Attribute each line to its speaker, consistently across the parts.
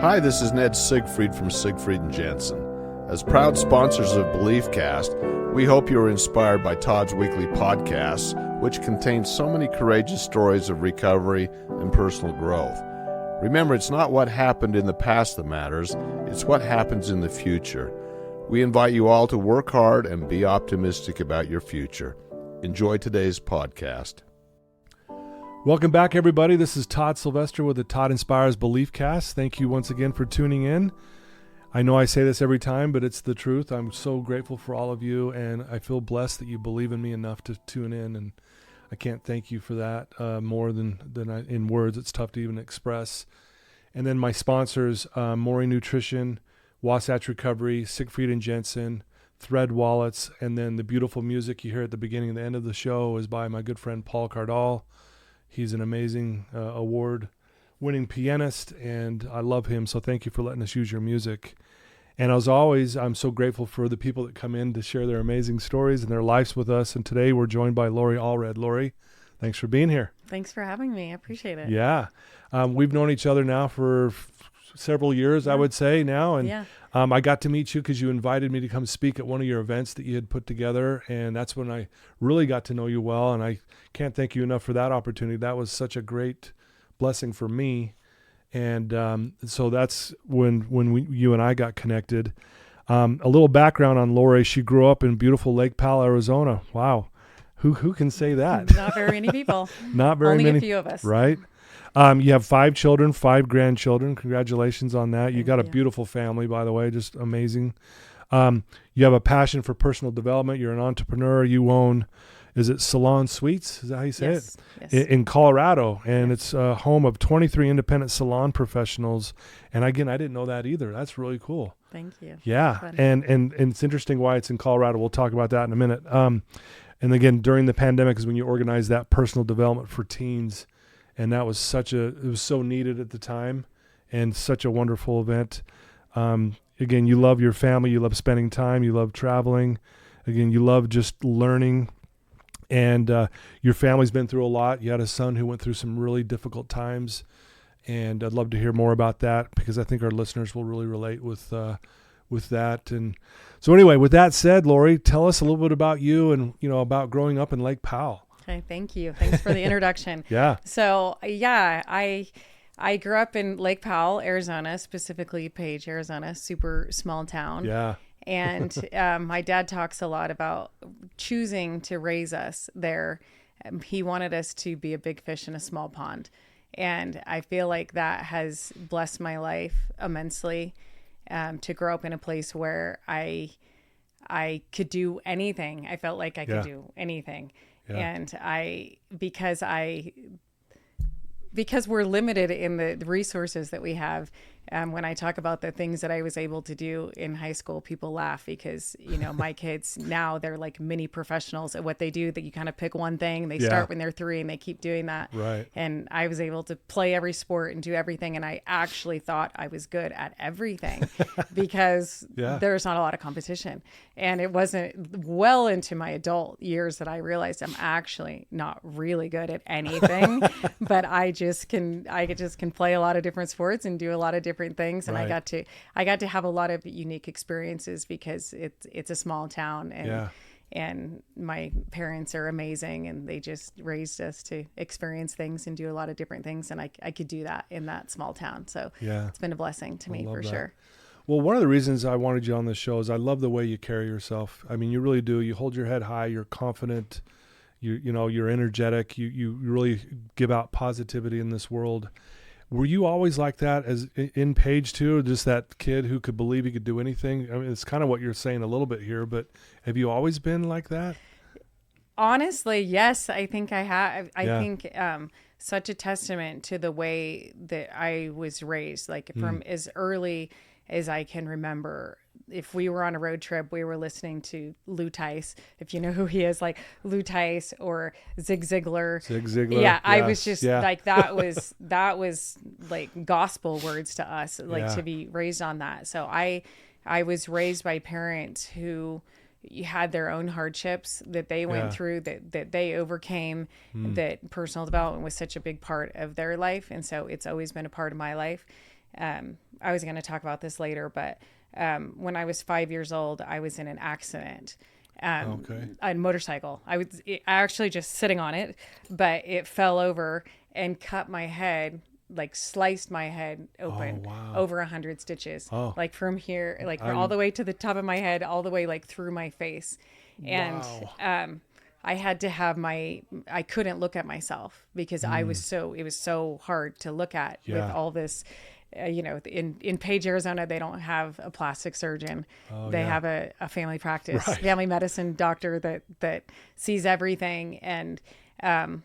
Speaker 1: Hi, this is Ned Siegfried from Siegfried and Jensen. As proud sponsors of BeliefCast, we hope you are inspired by Todd's weekly podcasts, which contain so many courageous stories of recovery and personal growth. Remember, it's not what happened in the past that matters, it's what happens in the future. We invite you all to work hard and be optimistic about your future. Enjoy today's podcast.
Speaker 2: Welcome back, everybody. This is Todd Sylvester with the Todd Inspires BeliefCast. Thank you once again for tuning in. I know I say this every time, but it's the truth. I'm so grateful for all of you, and I feel blessed that you believe in me enough to tune in, and I can't thank you for that more than in words. It's tough to even express. And then my sponsors, Maury Nutrition, Wasatch Recovery, Siegfried and Jensen, Thread Wallets, and then the beautiful music you hear at the beginning and the end of the show is by my good friend Paul Cardall. He's an amazing award-winning pianist, and I love him, so thank you for letting us use your music. And as always, I'm so grateful for the people that come in to share their amazing stories and their lives with us, and today we're joined by Lori Allred. Lori, thanks for being here.
Speaker 3: Thanks for having me. I appreciate it.
Speaker 2: Yeah. We've known each other now for several years, I would say now, and I got to meet you because you invited me to come speak at one of your events that you had put together, and that's when I really got to know you well, and I can't thank you enough for that opportunity. That was such a great blessing for me, and so that's when you and I got connected. A little background on Lori. She grew up in beautiful Lake Powell, Arizona. Wow. Who can say that?
Speaker 3: Not very many people.
Speaker 2: Not very many.
Speaker 3: Only a few of us.
Speaker 2: Right? You have 5 children, 5 grandchildren. Congratulations on that. You got a beautiful family, by the way, just amazing. You have a passion for personal development. You're an entrepreneur. You own, is it Salon Suites? Is that how you say it?
Speaker 3: Yes.
Speaker 2: In Colorado. And it's a home of 23 independent salon professionals. And again, I didn't know that either. That's really cool.
Speaker 3: Thank you.
Speaker 2: Yeah. And it's interesting why it's in Colorado. We'll talk about that in a minute. And again, during the pandemic is when you organized that personal development for teens. And that was it was so needed at the time and such a wonderful event. Again, you love your family, you love spending time, you love traveling. Again, you love just learning. And your family's been through a lot. You had a son who went through some really difficult times. And I'd love to hear more about that because I think our listeners will really relate with that. And so anyway, with that said, Lori, tell us a little bit about you and, about growing up in Lake Powell.
Speaker 3: Okay, thank you. Thanks for the introduction.
Speaker 2: Yeah.
Speaker 3: So, I grew up in Lake Powell, Arizona, specifically Page, Arizona, super small town.
Speaker 2: Yeah.
Speaker 3: And my dad talks a lot about choosing to raise us there. He wanted us to be a big fish in a small pond. And I feel like that has blessed my life immensely, to grow up in a place where I could do anything. I felt like I could do anything. Yeah. And because we're limited in the resources that we have, when I talk about the things that I was able to do in high school, people laugh because, my kids now they're like mini professionals at what they do, that you kind of pick one thing, they start when they're 3 and they keep doing that.
Speaker 2: Right.
Speaker 3: And I was able to play every sport and do everything. And I actually thought I was good at everything because there's not a lot of competition. And it wasn't well into my adult years that I realized I'm actually not really good at anything, but I just can play a lot of different sports and do a lot of different things. And I got to have a lot of unique experiences because it's a small town and my parents are amazing and they just raised us to experience things and do a lot of different things. And I could do that in that small town. So it's been a blessing to me for sure.
Speaker 2: Well, one of the reasons I wanted you on this show is I love the way you carry yourself. I mean, you really do. You hold your head high. You're confident. You're energetic. You really give out positivity in this world. Were you always like that as in Page too, or just that kid who could believe he could do anything? I mean, it's kind of what you're saying a little bit here, but have you always been like that?
Speaker 3: Honestly, yes, I think I have. I think such a testament to the way that I was raised, like from as early as I can remember. If we were on a road trip, we were listening to Lou Tice, if you know who he is, like Lou Tice or Zig Ziglar. Yeah, yes. I was just like, that was like gospel words to us, like to be raised on that. So I was raised by parents who had their own hardships that they went through, that they overcame, that personal development was such a big part of their life. And so it's always been a part of my life. I was going to talk about this later, but when I was 5 years old, I was in an accident. On a motorcycle. I was actually just sitting on it, but it fell over and cut my head, like sliced my head open. Over 100 stitches, like from here, like from all the way to the top of my head, all the way like through my face. And I had to have I couldn't look at myself because it was so hard to look at with all this. In Page, Arizona, they don't have a plastic surgeon. They have a family practice, family medicine doctor that sees everything. And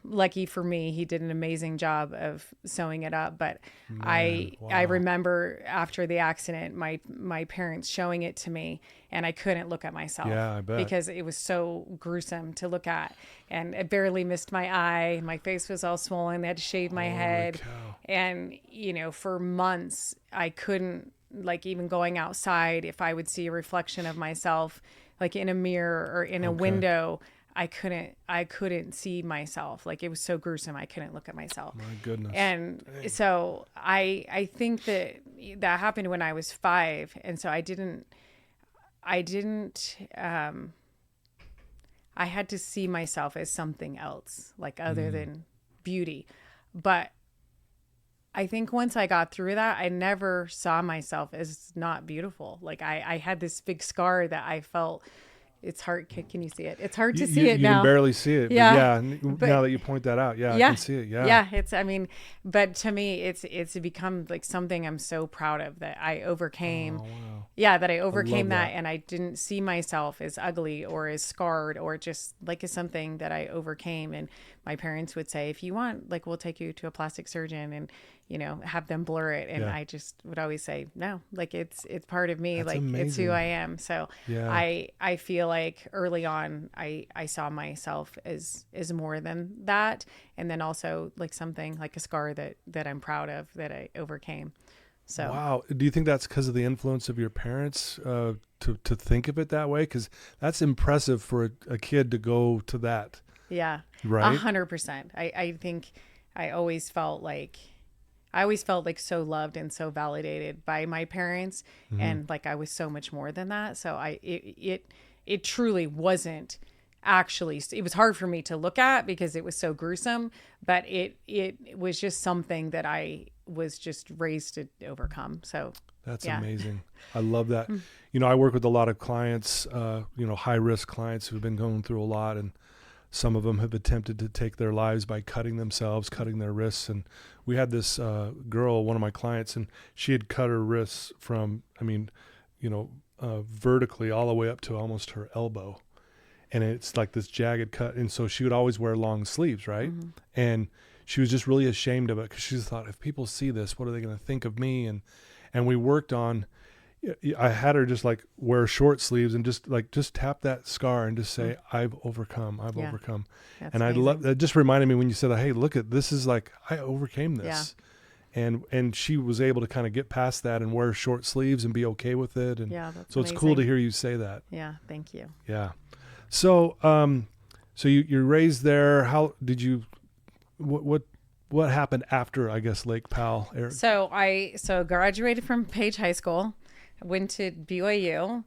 Speaker 3: lucky for me, he did an amazing job of sewing it up. But I remember after the accident, my parents showing it to me, and I couldn't look at myself.
Speaker 2: Yeah, I bet.
Speaker 3: Because it was so gruesome to look at. And it barely missed my eye. My face was all swollen. They had to shave my head.
Speaker 2: Cow.
Speaker 3: And, for months, I couldn't, like, even going outside, if I would see a reflection of myself, like in a mirror or in a window, I couldn't see myself. Like, it was so gruesome. I couldn't look at myself.
Speaker 2: My goodness.
Speaker 3: And so I think that happened when I was 5. And so I had to see myself as something else, like other than beauty. But I think once I got through that, I never saw myself as not beautiful. Like I had this big scar that I felt. It's hard. Can you see it? It's hard to see it now.
Speaker 2: You can barely see it.
Speaker 3: Yeah.
Speaker 2: But now that you point that out, I can see it. Yeah.
Speaker 3: Yeah. But to me, it's become like something I'm so proud of that I overcame.
Speaker 2: Oh, wow.
Speaker 3: Yeah. That I overcame that. And I didn't see myself as ugly or as scarred or just like as something that I overcame. And my parents would say, if you want, like, we'll take you to a plastic surgeon and, have them blur it. And I just would always say, no, like it's part of me.
Speaker 2: That's
Speaker 3: like
Speaker 2: amazing.
Speaker 3: It's who I am. So I feel like early on, I saw myself as more than that. And then also like something like a scar that I'm proud of that I overcame. So,
Speaker 2: wow. Do you think that's because of the influence of your parents to think of it that way? Because that's impressive for a kid to go to that.
Speaker 3: Yeah.
Speaker 2: Right.
Speaker 3: 100%. I think I always felt like so loved and so validated by my parents. And like, I was so much more than that. So it truly wasn't actually, it was hard for me to look at because it was so gruesome, but it was just something that I was just raised to overcome. So
Speaker 2: that's amazing. I love that. I work with a lot of clients, high risk clients who've been going through a lot, and some of them have attempted to take their lives by cutting themselves, cutting their wrists. And we had this girl, one of my clients, and she had cut her wrists from, vertically all the way up to almost her elbow. And it's like this jagged cut. And so she would always wear long sleeves, right? And she was just really ashamed of it because she just thought, if people see this, what are they going to think of me? And we worked on, I had her just like wear short sleeves and just tap that scar and just say, I've overcome. That's and I love that. Just reminded me when you said, hey, look at this, is like, I overcame this. And she was able to kind of get past that and wear short sleeves and be okay with it. And
Speaker 3: that's
Speaker 2: so
Speaker 3: amazing.
Speaker 2: It's cool to hear you say that.
Speaker 3: Yeah. Thank you.
Speaker 2: Yeah. So, so you're raised there. How did you, what happened after, I guess, Lake Powell? Eric?
Speaker 3: So I graduated from Page High School, went to BYU,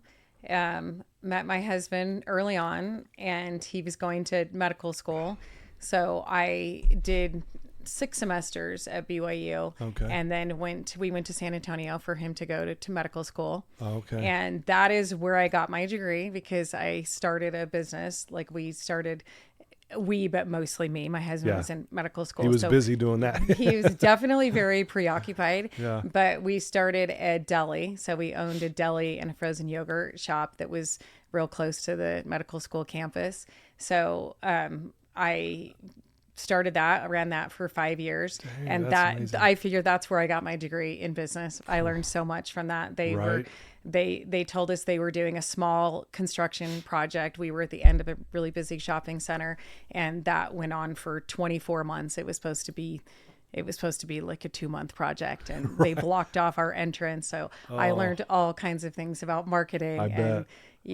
Speaker 3: met my husband early on, and he was going to medical school. So I did 6 semesters at BYU. Okay. And then we went to San Antonio for him to go to medical school. Okay. And that is where I got my degree, because I started a business. Like but mostly me. My husband was in medical school.
Speaker 2: He was busy doing that.
Speaker 3: He was definitely very preoccupied. Yeah. But we started a deli. So we owned a deli and a frozen yogurt shop that was real close to the medical school campus. So I started that, ran that for 5 years. Dang, and that amazing. I figured that's where I got my degree in business. I learned so much from that. They told us they were doing a small construction project. We were at the end of a really busy shopping center, and that went on for 24 months. It was supposed to be it was supposed to be like a 2-month project, and they blocked off our entrance. So I learned all kinds of things about marketing.
Speaker 2: I bet.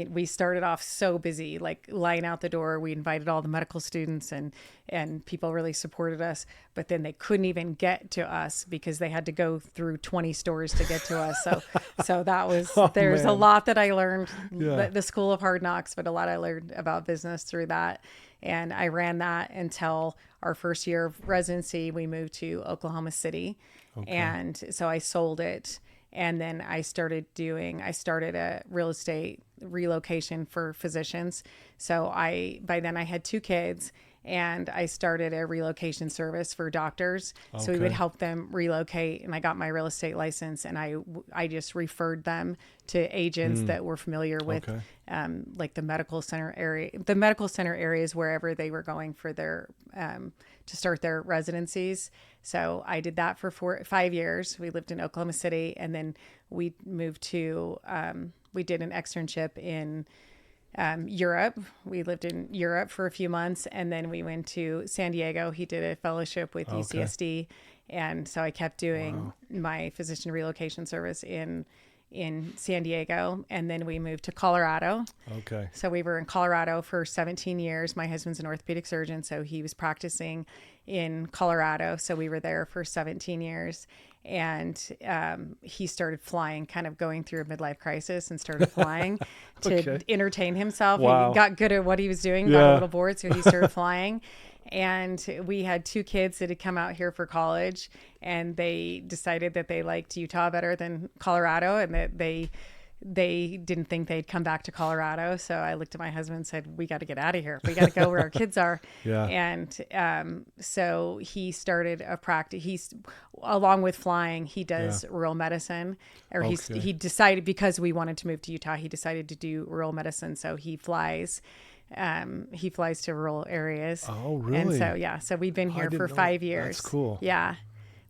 Speaker 3: We started off so busy, like line out the door. We invited all the medical students, and people really supported us. But then they couldn't even get to us because they had to go through 20 stores to get to us. So that was, there's a lot that I learned, the School of Hard Knocks, but a lot I learned about business through that. And I ran that until our first year of residency. We moved to Oklahoma City. And so I sold it. And then I started a real estate relocation for physicians. So by then I had 2 kids, and I started a relocation service for doctors. So we would help them relocate, and I got my real estate license, and I just referred them to agents that were familiar with like the medical center areas wherever they were going for their to start their residencies. So I did that for 5 years. We lived in Oklahoma City, and then we moved to we did an externship in Europe. We lived in Europe for a few months, and then we went to San Diego. He did a fellowship with UCSD, and so I kept doing my physician relocation service in San Diego, and then we moved to Colorado. So we were in Colorado for 17 years. My husband's an orthopedic surgeon, so he was practicing in Colorado. So we were there for 17 years, and he started flying, kind of going through a midlife crisis, and started flying to entertain himself. He got good at what he was doing, got a little bored, so he started flying. And we had 2 kids that had come out here for college, and they decided that they liked Utah better than Colorado, and that they didn't think they'd come back to Colorado. So I looked at my husband and said, we got to get out of here. We got to go where our kids are. And so he started a practice. He's, along with flying, he does rural medicine, or he decided, because we wanted to move to Utah, he decided to do rural medicine. So he flies to rural areas.
Speaker 2: Oh, really?
Speaker 3: And so, so we've been here for 5 years.
Speaker 2: That's cool.
Speaker 3: Yeah.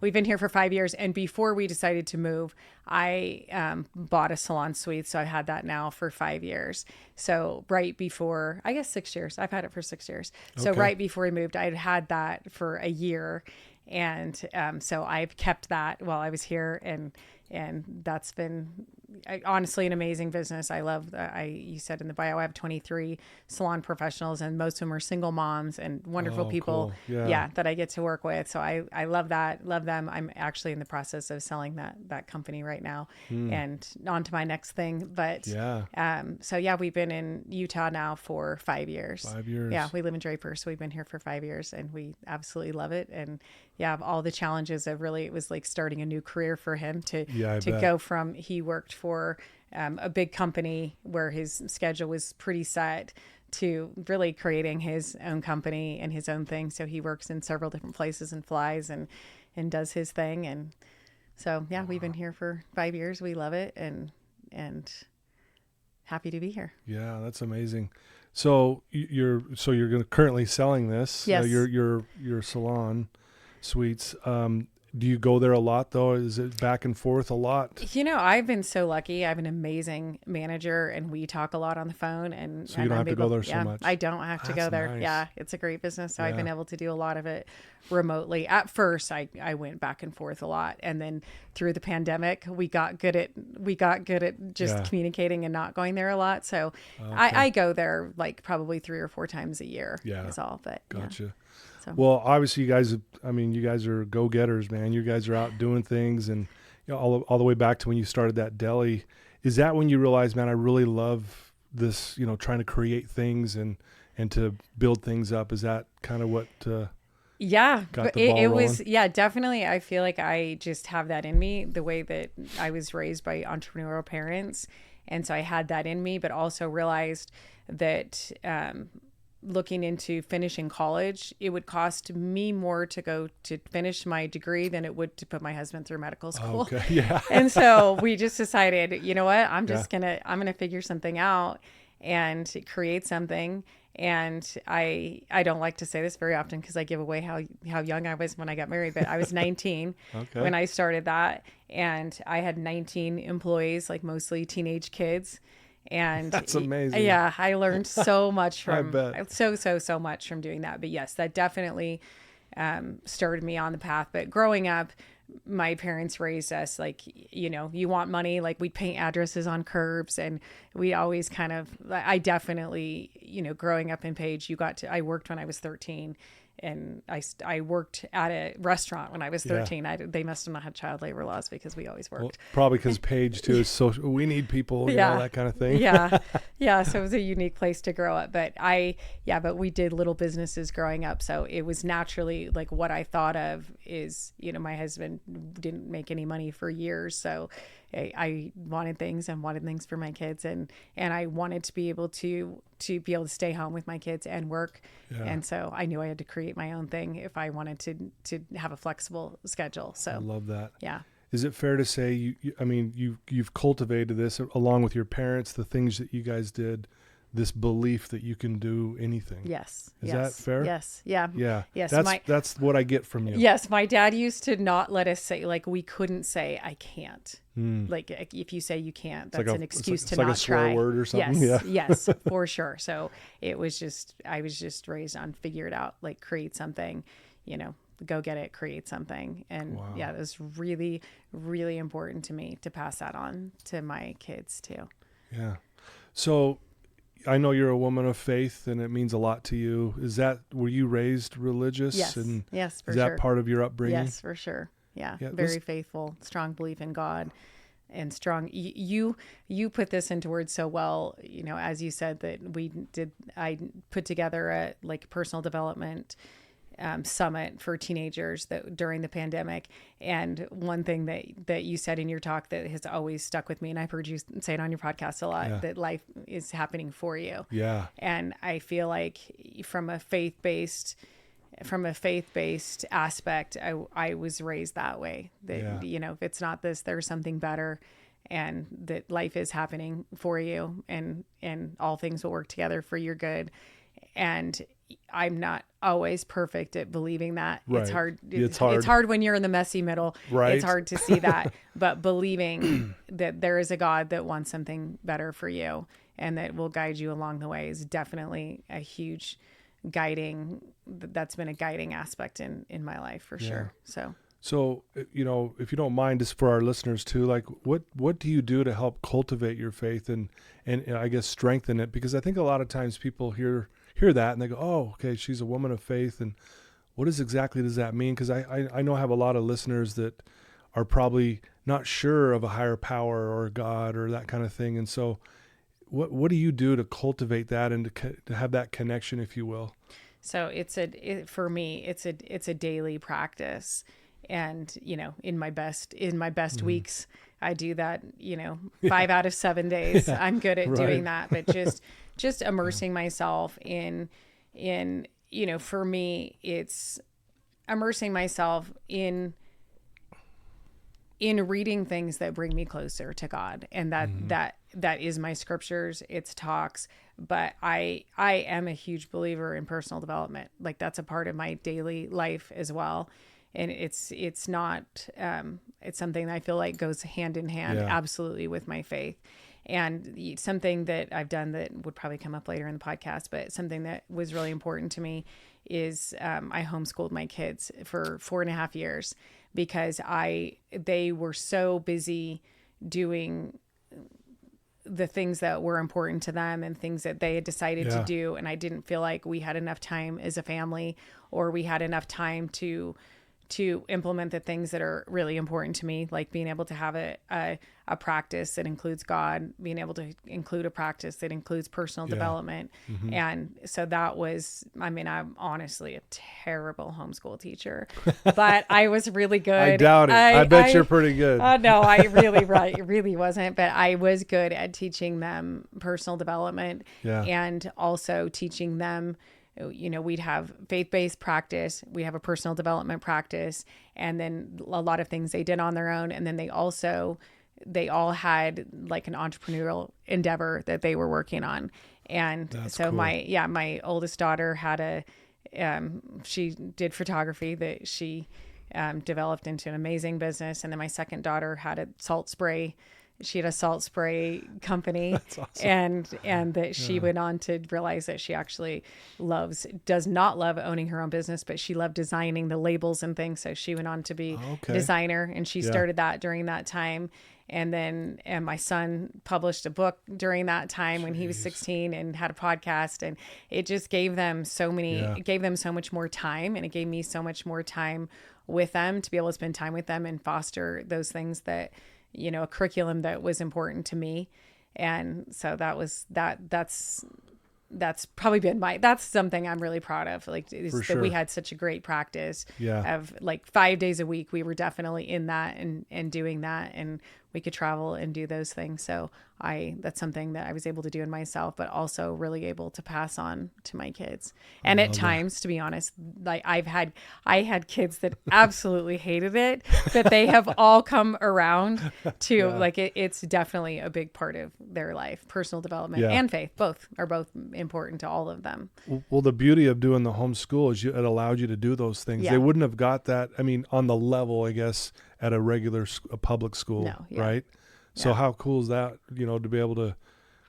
Speaker 3: We've been here for 5 years. And before we decided to move, I bought a Salon Suites. So I've had that now for 5 years. So right before, I guess 6 years, I've had it for 6 years. So right before we moved, I'd had that for a year. And so I've kept that while I was here. And that's been honestly an amazing business. I love you said in the bio, I have 23 salon professionals, and most of them are single moms and wonderful people that I get to work with. So I love that, love them. I'm actually in the process of selling that company right now and on to my next thing. But so we've been in Utah now for 5 years.
Speaker 2: 5 years.
Speaker 3: Yeah, we live in Draper, so we've been here for 5 years, and we absolutely love it. And all the challenges of really, it was like starting a new career for him to go from, he worked for a big company where his schedule was pretty set, to really creating his own company and his own thing. So he works in several different places and flies and does his thing. And so, we've been here for 5 years. We love it, and happy to be here.
Speaker 2: Yeah, that's amazing. So you're currently selling this.
Speaker 3: Yes.
Speaker 2: Your Salon Suites. Do you go there a lot, though? Is it back and forth a lot?
Speaker 3: I've been so lucky. I have an amazing manager, and we talk a lot on the phone. And
Speaker 2: so you don't have to go there so much?
Speaker 3: I don't have to go there.
Speaker 2: Nice.
Speaker 3: Yeah, it's a great business. So I've been able to do a lot of it remotely. At first, I went back and forth a lot. And then through the pandemic, we got good at just communicating and not going there a lot. So I go there like probably 3 or 4 times a year is all. But
Speaker 2: gotcha.
Speaker 3: Yeah. So.
Speaker 2: Well, obviously, you guys are go-getters, man. You guys are out doing things, and all the way back to when you started that deli. Is that when you realized, man, I really love this, trying to create things and to build things up? Is that kind of what got the ball rolling?
Speaker 3: Was, definitely. I feel like I just have that in me, the way that I was raised by entrepreneurial parents. And so I had that in me, but also realized that, looking into finishing college, it would cost me more to go to finish my degree than it would to put my husband through medical school. And so we just decided, you know what, I'm gonna figure something out and create something. And I don't like to say this very often because I give away how young I was when I got married, but I was 19 when I started that, and I had 19 employees, like mostly teenage kids. And
Speaker 2: that's amazing.
Speaker 3: I learned so much from
Speaker 2: I bet.
Speaker 3: so much from doing that. But yes, that definitely started me on the path. But growing up, my parents raised us like, you want money, like we paint addresses on curbs, and we always I definitely, growing up in Page, I worked when I was 13, and I worked at a restaurant when I was 13.
Speaker 2: Yeah.
Speaker 3: They must have not had child labor laws because we always worked.
Speaker 2: Well, probably because Page too is social. We need people, that kind of thing.
Speaker 3: Yeah. So it was a unique place to grow up, but but we did little businesses growing up. So it was naturally like what I thought of is, my husband didn't make any money for years. So I wanted things for my kids, and I wanted to be able to stay home with my kids and work. Yeah. And so I knew I had to create my own thing if I wanted to have a flexible schedule. So
Speaker 2: I love that.
Speaker 3: Yeah.
Speaker 2: Is it fair to say you've cultivated this along with your parents, the things that you guys did, this belief that you can do anything?
Speaker 3: Yes.
Speaker 2: Is that fair?
Speaker 3: Yes. Yeah.
Speaker 2: Yeah.
Speaker 3: Yes.
Speaker 2: That's what I get from you.
Speaker 3: Yes. My dad used to not let us say, like, we couldn't say I can't. Like if you say you can't, that's an excuse to not try.
Speaker 2: It's like a swear word or something.
Speaker 3: Yes. Yes, for sure. So I was just raised on figure it out, like create something, go get it, create something. And
Speaker 2: wow.
Speaker 3: Yeah, it was really, really important to me to pass that on to my kids too.
Speaker 2: Yeah. So I know you're a woman of faith and it means a lot to you. Were you raised religious?
Speaker 3: Yes.
Speaker 2: And
Speaker 3: yes, for
Speaker 2: is that part of your upbringing?
Speaker 3: Yes, for sure. Yeah. Very faithful, strong belief in God, and strong. You put this into words so well, as you said that I put together a personal development summit for teenagers that during the pandemic. And one thing that you said in your talk that has always stuck with me, and I've heard you say it on your podcast a lot, that life is happening for you.
Speaker 2: Yeah.
Speaker 3: And I feel like from a faith-based aspect, I was raised that way, that, if it's not this, there's something better, and that life is happening for you, and all things will work together for your good. And I'm not always perfect at believing that.
Speaker 2: Right.
Speaker 3: It's hard.
Speaker 2: It's hard.
Speaker 3: It's hard when you're in the messy middle.
Speaker 2: Right.
Speaker 3: It's hard to see that, but believing that there is a God that wants something better for you and that will guide you along the way is definitely a huge that's been a guiding aspect in my life for sure. So,
Speaker 2: if you don't mind, just for our listeners too, like what do you do to help cultivate your faith and I guess strengthen it? Because I think a lot of times people hear that and they go, oh, okay, she's a woman of faith. And what exactly does that mean? Because I know I have a lot of listeners that are probably not sure of a higher power or God or that kind of thing. And so what do you do to cultivate that and to have that connection, if you will?
Speaker 3: So for me, it's a daily practice. And, in my best weeks, I do that, 5 out of 7 days. I'm good at doing that, but just immersing myself in, for me, it's immersing myself in reading things that bring me closer to God. And that is my scriptures, it's talks, but I am a huge believer in personal development. Like that's a part of my daily life as well. And it's not, it's something that I feel like goes hand in hand, absolutely, with my faith. And something that I've done that would probably come up later in the podcast, but something that was really important to me is I homeschooled my kids for 4.5 years because they were so busy doing the things that were important to them and things that they had decided to do. And I didn't feel like we had enough time as a family, or we had enough time to implement the things that are really important to me, like being able to have a practice that includes God, being able to include a practice that includes personal development. Mm-hmm. And so I'm honestly a terrible homeschool teacher, but I was really good.
Speaker 2: I doubt it. I bet you're pretty good.
Speaker 3: No, I really wasn't, but I was good at teaching them personal development and also teaching them, we'd have faith-based practice, we have a personal development practice, and then a lot of things they did on their own. And then they all had like an entrepreneurial endeavor that they were working on. And that's so cool. My oldest daughter had she did photography that she developed into an amazing business. And then my second daughter had a salt spray She had a salt spray company.
Speaker 2: That's awesome.
Speaker 3: And that she went on to realize that she actually does not love owning her own business, but she loved designing the labels and things. So she went on to be a designer, and she started that during that time. And my son published a book during that time when he was 16 and had a podcast, and it just gave them it gave them so much more time, and it gave me so much more time with them to be able to spend time with them and foster those things that, a curriculum that was important to me. And so that's probably been that's something I'm really proud of. Like, is that we had such a great practice of like 5 days a week. We were definitely in that and doing that, and we could travel and do those things. So that's something that I was able to do in myself, but also really able to pass on to my kids. And at times, to be honest, like I had kids that absolutely hated it, but they have all come around to like it's definitely a big part of their life. Personal development and faith are both important to all of them.
Speaker 2: Well, the beauty of doing the homeschool is it allowed you to do those things. They wouldn't have got that. I mean, on the level, I guess, at a public school, right? So how cool is that, to be able to,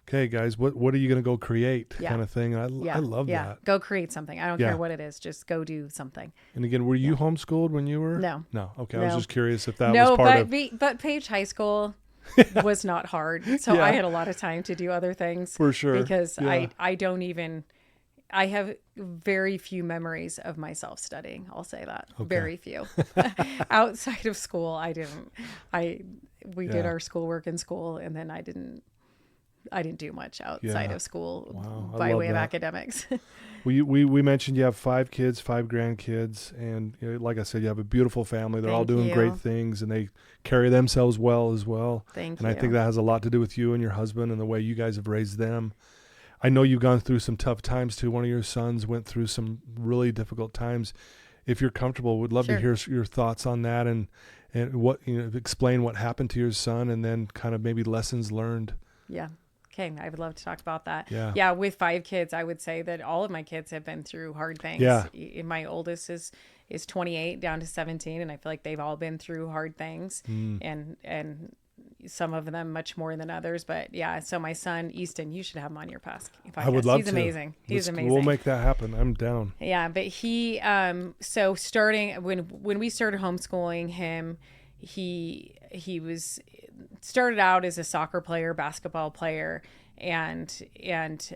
Speaker 2: okay, guys, what are you going to go create kind of thing? I love that.
Speaker 3: Go create something. I don't care what it is. Just go do something.
Speaker 2: And again, were you homeschooled when you were?
Speaker 3: No.
Speaker 2: Okay. I was just curious if that was part of.
Speaker 3: But Page High School was not hard. So I had a lot of time to do other things.
Speaker 2: For sure.
Speaker 3: Because I have very few memories of myself studying. I'll say that. Okay. Very few. Outside of school, I didn't. We did our schoolwork in school, and then I didn't do much outside of school by way of academics.
Speaker 2: We mentioned you have 5 kids, 5 grandkids, and like I said, you have a beautiful family. They're all doing great things, and they carry themselves well as well.
Speaker 3: Thank you.
Speaker 2: And I think that has a lot to do with you and your husband and the way you guys have raised them. I know you've gone through some tough times too. One of your sons went through some really difficult times. If you're comfortable, would love to hear your thoughts on that and what, explain what happened to your son, and then kind of maybe lessons learned.
Speaker 3: Yeah. Okay. I would love to talk about that.
Speaker 2: Yeah.
Speaker 3: With 5 kids, I would say that all of my kids have been through hard things.
Speaker 2: Yeah.
Speaker 3: My oldest is 28 down to 17. And I feel like they've all been through hard things and some of them much more than others, but so my son, Easton, you should have him on your podcast.
Speaker 2: I would love to.
Speaker 3: He's amazing. He's amazing.
Speaker 2: We'll make that happen. I'm down.
Speaker 3: Yeah. But he, so starting when we started homeschooling him, he started out as a soccer player, basketball player, and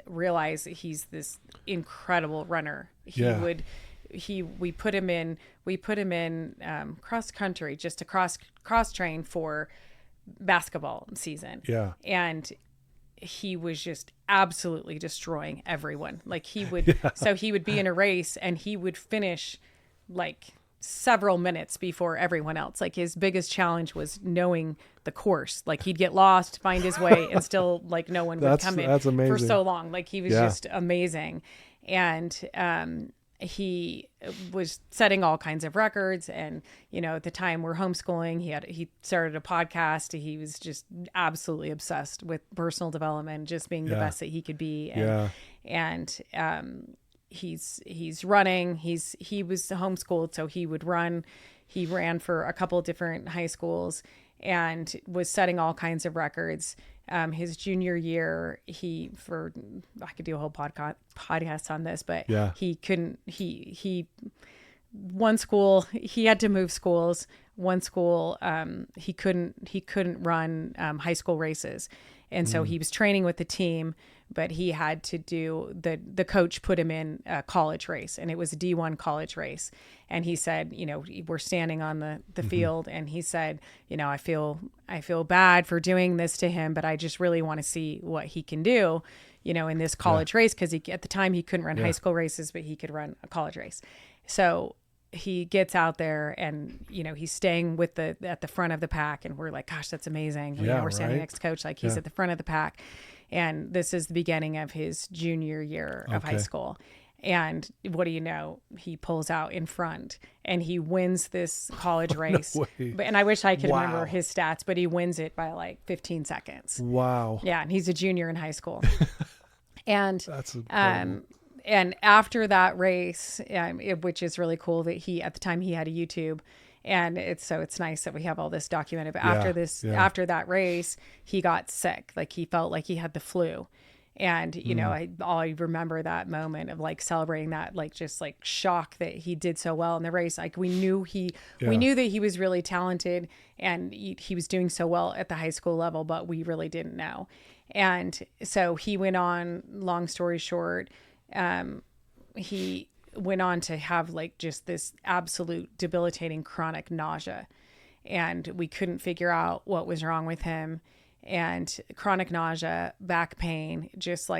Speaker 3: realized that he's this incredible runner. We put him in cross country, just to cross train for basketball season.
Speaker 2: Yeah.
Speaker 3: And he was just absolutely destroying everyone. Like he would, so he would be in a race and he would finish like several minutes before everyone else. Like his biggest challenge was knowing the course. Like he'd get lost, find his way, and still like no one would come in for so long. Like he was just amazing. And he was setting all kinds of records. And, at the time we're homeschooling, he started a podcast. He was just absolutely obsessed with personal development, just being the best that he could be. And he's running. He was homeschooled, so he would run. He ran for a couple of different high schools and was setting all kinds of records. His junior year, I could do a whole podcast on this, but one school, he had to move schools. One school, he couldn't run high school races. And so he was training with the team, but he had to do the coach put him in a college race, and it was a D1 college race. And he said, we're standing on the field, and he said, I feel bad for doing this to him, but I just really want to see what he can do, in this college race. Cause at the time he couldn't run high school races, but he could run a college race. So he gets out there and, he's staying at the front of the pack, and we're like, gosh, that's amazing. We're standing next to coach, like he's at the front of the pack. And this is the beginning of his junior year of high school. And what do you know? He pulls out in front and he wins this college race.
Speaker 2: No way.
Speaker 3: And I wish I could remember his stats, but he wins it by like 15 seconds.
Speaker 2: Wow.
Speaker 3: Yeah. And he's a junior in high school. And
Speaker 2: that's incredible.
Speaker 3: And after that race, which is really cool that at the time he had a YouTube, And it's nice that we have all this documented. But after that race, he got sick. Like he felt like he had the flu. And, you know, I remember that moment of like celebrating that, like just like shock that he did so well in the race. Like we knew that he was really talented and he was doing so well at the high school level, but we really didn't know. And so he went on, long story short, he went on to have like just this absolute debilitating chronic nausea, and we couldn't figure out what was wrong with him. And chronic nausea, back pain, just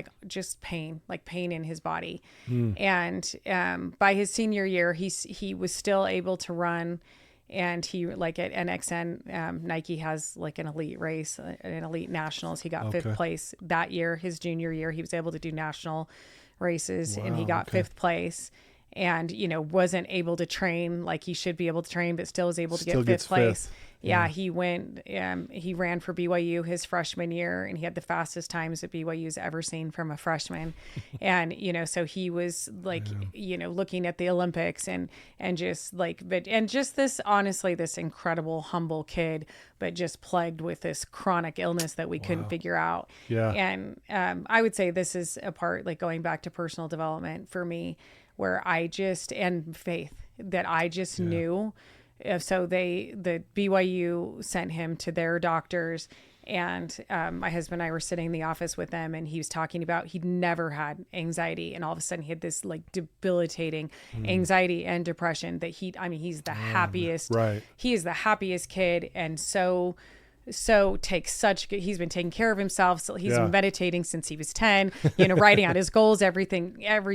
Speaker 3: pain, like pain in his body. And by his senior year, he was still able to run. And he, like at NXN, Nike has like an elite race, an elite nationals. He got fifth place that year. His junior year, he was able to do national races, and he got fifth place. And, you know, wasn't able to train like he should be able to train, but still was able to get fifth place. Yeah, he went, he ran for BYU his freshman year, and he had the fastest times that BYU's ever seen from a freshman. And, you know, so he was like, you know, looking at the Olympics and just like, and just this, honestly, this incredible, humble kid, but just plagued with this chronic illness that we couldn't figure out. Yeah. And I would say this is a part, like going back to personal development for me, where I just, and faith, that I just knew. So the BYU sent him to their doctors, and my husband and I were sitting in the office with them, and he was talking about he'd never had anxiety, and all of a sudden he had this like debilitating anxiety and depression that he's the happiest. Right. He is the happiest kid, and so he's been taking care of himself. So he's been meditating since he was 10, you know, writing out his goals, every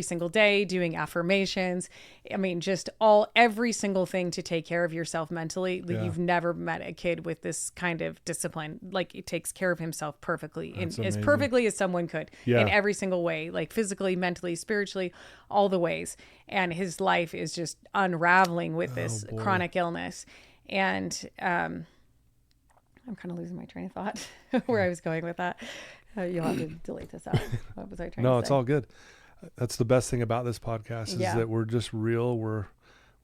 Speaker 3: single day, doing affirmations. I mean, just every single thing to take care of yourself mentally. Like you've never met a kid with this kind of discipline. Like it takes care of himself perfectly, as perfectly as someone could in every single way, like physically, mentally, spiritually, all the ways. And his life is just unraveling with this chronic illness. And, I'm kind of losing my train of thought where I was going with that. You'll have to delete this out. What was I trying to say?
Speaker 2: No, it's all good. That's the best thing about this podcast is that we're just real. We're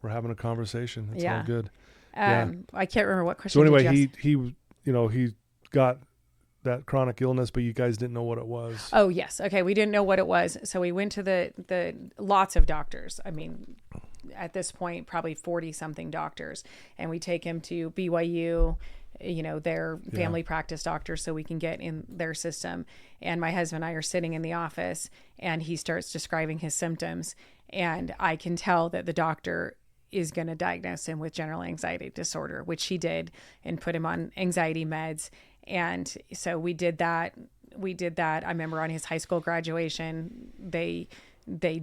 Speaker 2: having a conversation. It's all good.
Speaker 3: I can't remember what question.
Speaker 2: So anyway, he got that chronic illness, but you guys didn't know what it was.
Speaker 3: Oh yes. Okay. We didn't know what it was. So we went to the lots of doctors. I mean, at this point, probably 40 something doctors, and we take him to BYU, you know, their family practice doctor, so we can get in their system. And my husband and I are sitting in the office, and he starts describing his symptoms, and I can tell that the doctor is going to diagnose him with general anxiety disorder, which he did, and put him on anxiety meds. And so we did that. I remember on his high school graduation, they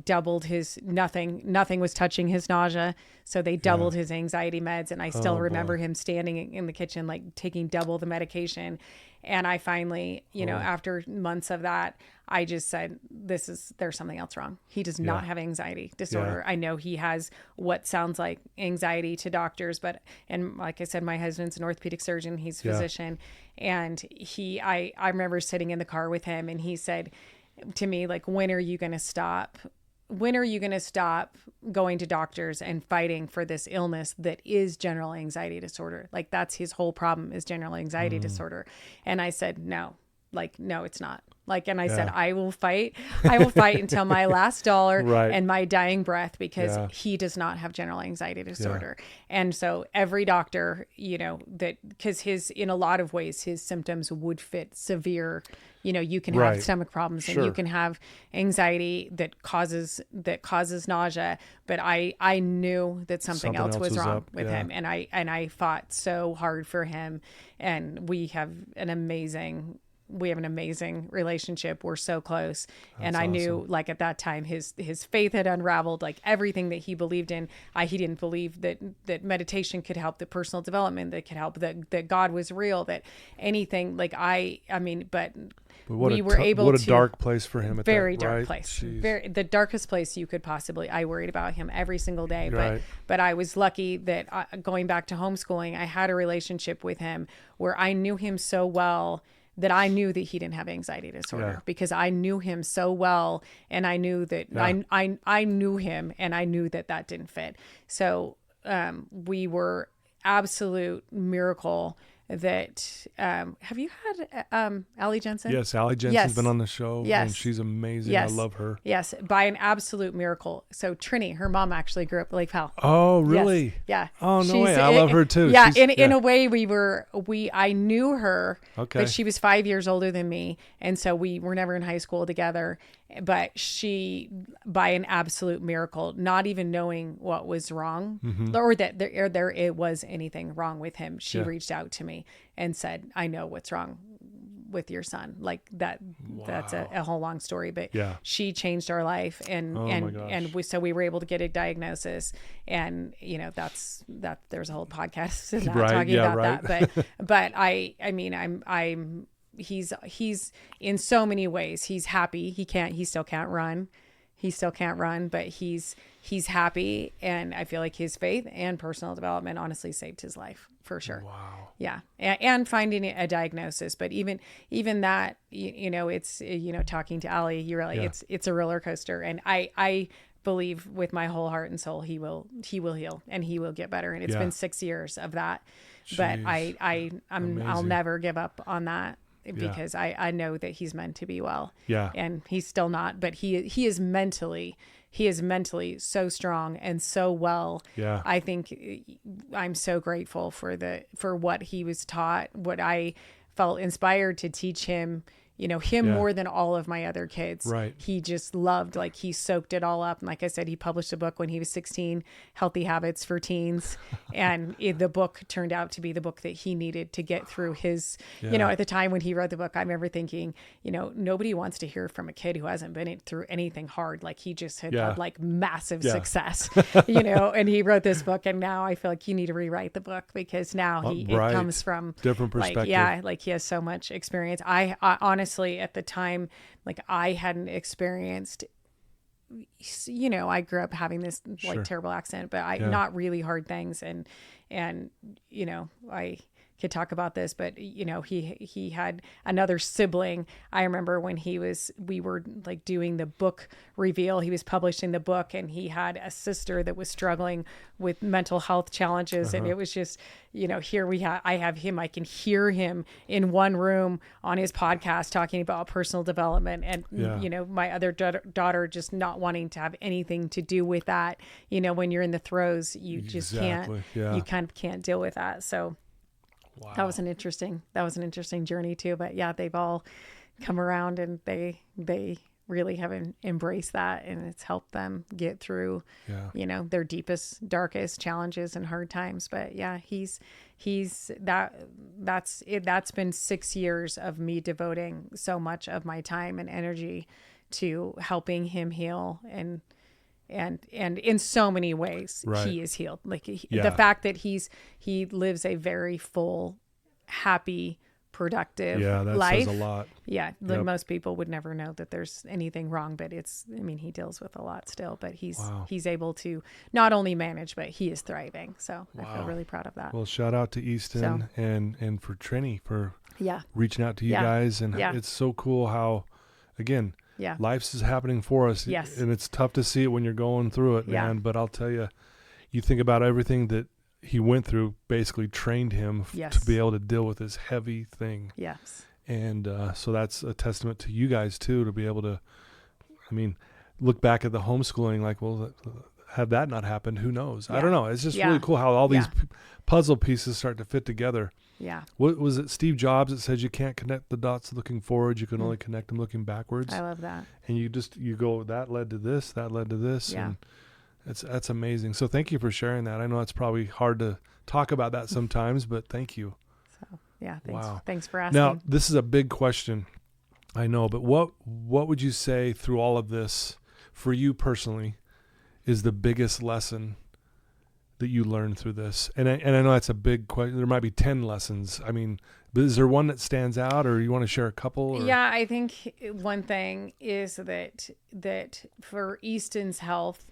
Speaker 3: doubled his nothing was touching his nausea. So they doubled his anxiety meds. And I still remember him standing in the kitchen, like taking double the medication. And I finally, you know, after months of that, I just said, there's something else wrong. He does not have anxiety disorder. I know he has what sounds like anxiety to doctors, and like I said, my husband's an orthopedic surgeon. He's a physician. And I remember sitting in the car with him, and he said to me, like, when are you going to stop going to doctors and fighting for this illness that is general anxiety disorder? Like, that's his whole problem, is general anxiety disorder. And I said, no, it's not. Like, and I said, I will fight until my last dollar and my dying breath, because he does not have general anxiety disorder. And so every doctor, you know, because in a lot of ways, his symptoms would fit severe. You know, you can have stomach problems, and you can have anxiety that causes nausea. But I knew that something else was wrong with him, and I fought so hard for him. And we have an amazing relationship. We're so close. And I knew, like, at that time, his faith had unraveled. Like, everything that he believed in, he didn't believe that meditation could help, the personal development that could help, that God was real, that anything, like, but we were able to.
Speaker 2: What a dark place for him.
Speaker 3: Very dark place. The darkest place you could possibly. I worried about him every single day. But I was lucky that going back to homeschooling, I had a relationship with him where I knew him so well that I knew that he didn't have anxiety disorder, because I knew him so well, and I knew that I knew him, and I knew that didn't fit. So we were absolute miracle that have you had Allie Jensen?
Speaker 2: Yes, Allie Jensen's been on the show.
Speaker 3: Yes.
Speaker 2: And she's amazing.
Speaker 3: Yes.
Speaker 2: I love her.
Speaker 3: Yes, by an absolute miracle. So Trini, her mom actually grew up Lake Powell.
Speaker 2: Oh, really?
Speaker 3: Yes. Yeah.
Speaker 2: Oh, no way. I love her too.
Speaker 3: Yeah, in a way I knew her,
Speaker 2: okay,
Speaker 3: but she was 5 years older than me, and so we were never in high school together. But she, by an absolute miracle, not even knowing what was wrong, or that there it was anything wrong with him, she reached out to me and said, "I know what's wrong with your son." Like that. Wow. That's a whole long story, but she changed our life, and we were able to get a diagnosis, and there's a whole podcast talking about that. But I mean he's in so many ways. He's happy. He still can't run. But he's happy, and I feel like his faith and personal development honestly saved his life for sure.
Speaker 2: Wow.
Speaker 3: Yeah. And finding a diagnosis, but even that, it's, talking to Allie, you really, it's a roller coaster. And I believe with my whole heart and soul, he will heal and he will get better. And it's been 6 years of that, but I'll never give up on that. Because I know that he's meant to be well. Yeah. And he's still not, but he is mentally so strong and so well. Yeah. I think I'm so grateful for what he was taught, what I felt inspired to teach him, more than all of my other kids.
Speaker 2: Right.
Speaker 3: He just loved, like he soaked it all up. And like I said, he published a book when he was 16, Healthy Habits for Teens. And the book turned out to be the book that he needed to get through his, at the time when he wrote the book, I remember thinking, nobody wants to hear from a kid who hasn't been through anything hard. Like he just had like massive success, and he wrote this book. And now I feel like you need to rewrite the book because now it comes from
Speaker 2: different perspective.
Speaker 3: Like he has so much experience. I honestly, at the time, like I hadn't experienced, I grew up having this like terrible accent, but not really hard things. And, I could talk about this, but he had another sibling. I remember when we were like doing the book reveal, he was publishing the book, and he had a sister that was struggling with mental health challenges. And it was just, I have him, I can hear him in one room on his podcast talking about personal development, and, my other daughter just not wanting to have anything to do with that. When you're in the throes, you just you kind of can't deal with that. So wow. That was an interesting journey too. But they've all come around, and they really have embraced that, and it's helped them get through, their deepest, darkest challenges and hard times. But that's been 6 years of me devoting so much of my time and energy to helping him heal, and in so many ways, he is healed. Like the fact that he lives a very full, happy, productive life.
Speaker 2: Says a lot.
Speaker 3: Yeah. Most people would never know that there's anything wrong, but he deals with a lot still, but he's able to not only manage, but he is thriving. So I feel really proud of that.
Speaker 2: Well, shout out to Easton and for Trini for reaching out to you guys. And it's so cool how, again, life's is happening for us.
Speaker 3: Yes.
Speaker 2: And it's tough to see it when you're going through it, man. But I'll tell you, you think about everything that he went through, basically trained him to be able to deal with this heavy thing.
Speaker 3: Yes.
Speaker 2: And so that's a testament to you guys too, to be able to, look back at the homeschooling, like, well, had that not happened, who knows? I don't know. It's just really cool how all these puzzle pieces start to fit together. Yeah. What was it, Steve Jobs that says you can't connect the dots looking forward, you can only connect them looking backwards?
Speaker 3: I love that.
Speaker 2: And you go, that led to this, and that's amazing. So thank you for sharing that. I know it's probably hard to talk about that sometimes, but thank you.
Speaker 3: So thanks for asking.
Speaker 2: Now, this is a big question, I know, but what would you say through all of this, for you personally, is the biggest lesson that you learned through this? And I know that's a big question. There might be 10 lessons. But is there one that stands out, or you want to share a couple? Or?
Speaker 3: Yeah, I think one thing is that for Easton's health,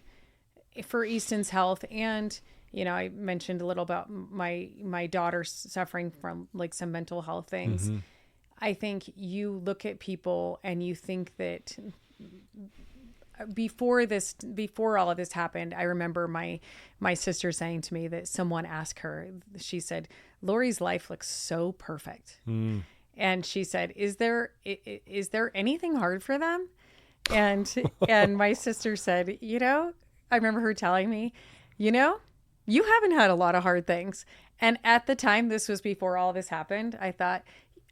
Speaker 3: and, I mentioned a little about my daughter suffering from like some mental health things. Mm-hmm. I think you look at people and you think that before all of this happened, I remember my sister saying to me that someone asked her, she said, Lori's life looks so perfect. And she said, is there anything hard for them? And my sister said, I remember her telling me, you haven't had a lot of hard things. And at the time, this was before all this happened, I thought,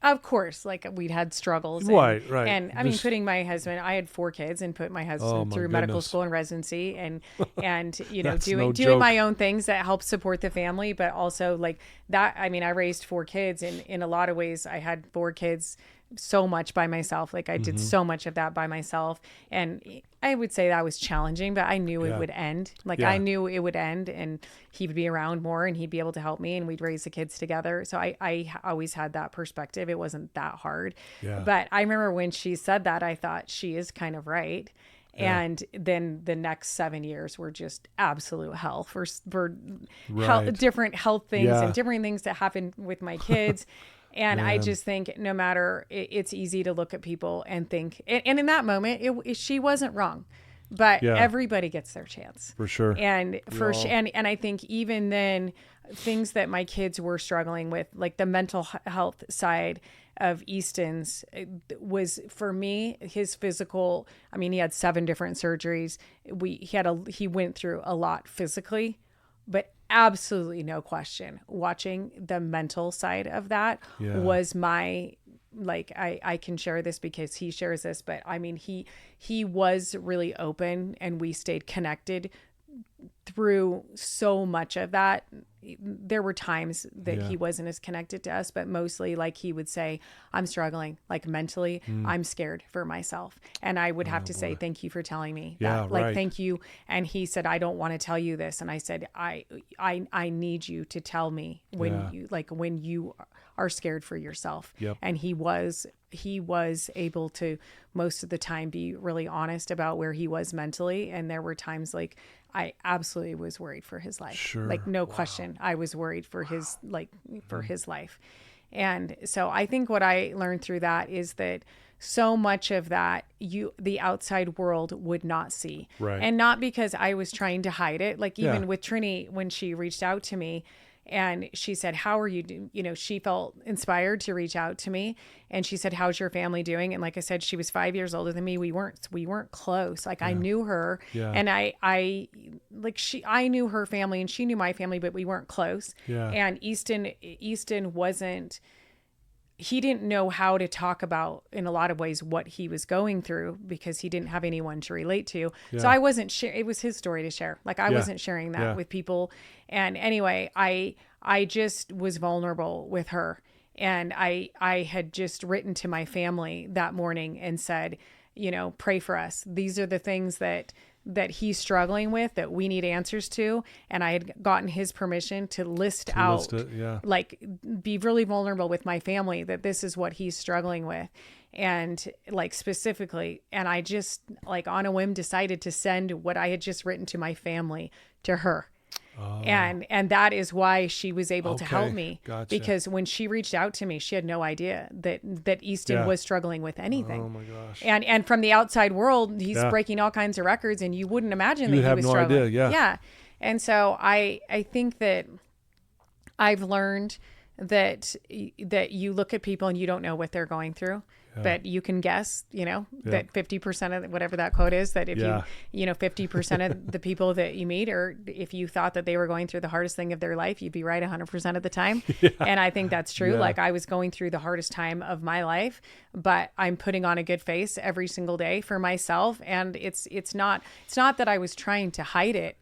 Speaker 3: of course, like we'd had struggles.
Speaker 2: Right.
Speaker 3: And I mean, putting my husband, I had 4 kids and put my husband through medical school and residency and doing my own things that help support the family. But also like that, I mean, I raised 4 kids and in a lot of ways I had 4 kids so much by myself. Like I did so much of that by myself. And I would say that was challenging, but I knew it would end. Like I knew it would end and he would be around more and he'd be able to help me and we'd raise the kids together. So I always had that perspective. It wasn't that hard. But I remember when she said that, I thought she is kind of right. And then the next 7 years were just absolute hell for different health things and different things that happened with my kids. And I just think no matter, it's easy to look at people and think, and in that moment, she wasn't wrong, but everybody gets their chance.
Speaker 2: For sure.
Speaker 3: And and I think even then, things that my kids were struggling with, like the mental health side of Easton's was, for me, his physical, I mean, he had 7 different surgeries. He went through a lot physically, but absolutely no question, watching the mental side of that was my, like, I can share this because he shares this, but I mean, he was really open and we stayed connected through so much of that. There were times that he wasn't as connected to us, but mostly like he would say, I'm struggling, like mentally, I'm scared for myself. And I would have to say, thank you for telling me that, like, thank you. And he said, I don't want to tell you this. And I said, I need you to tell me when you are scared for yourself. And he was able to most of the time be really honest about where he was mentally. And there were times like I absolutely was worried for his life.
Speaker 2: Sure.
Speaker 3: Like no question. I was worried for his, for his life. And so I think what I learned through that is that so much of that the outside world would not see.
Speaker 2: Right.
Speaker 3: And not because I was trying to hide it. Like even with Trini, when she reached out to me, and she said, how are you doing? She felt inspired to reach out to me. And she said, how's your family doing? And like I said, she was 5 years older than me. We weren't close. Like I knew her and I knew her family and she knew my family, but we weren't close. And Easton wasn't, he didn't know how to talk about, in a lot of ways, what he was going through because he didn't have anyone to relate to. So I wasn't it was his story to share. Like I wasn't sharing that with people. And anyway, I just was vulnerable with her. And I had just written to my family that morning and said, pray for us. These are the things that he's struggling with that we need answers to. And I had gotten his permission to list it, like be really vulnerable with my family that this is what he's struggling with. And like specifically, and I just like on a whim decided to send what I had just written to my family to her. And that is why she was able to help me.
Speaker 2: Gotcha.
Speaker 3: Because when she reached out to me, she had no idea that Easton was struggling with anything.
Speaker 2: Oh my gosh.
Speaker 3: And from the outside world, he's breaking all kinds of records and you wouldn't imagine that he was struggling. You have no idea. Yeah. And so I think that I've learned that you look at people and you don't know what they're going through. But you can guess, that 50% of whatever that quote is, that if 50% of the people that you meet, or if you thought that they were going through the hardest thing of their life, you'd be right 100% of the time. And I think that's true. Like I was going through the hardest time of my life, but I'm putting on a good face every single day for myself. And it's not that I was trying to hide it.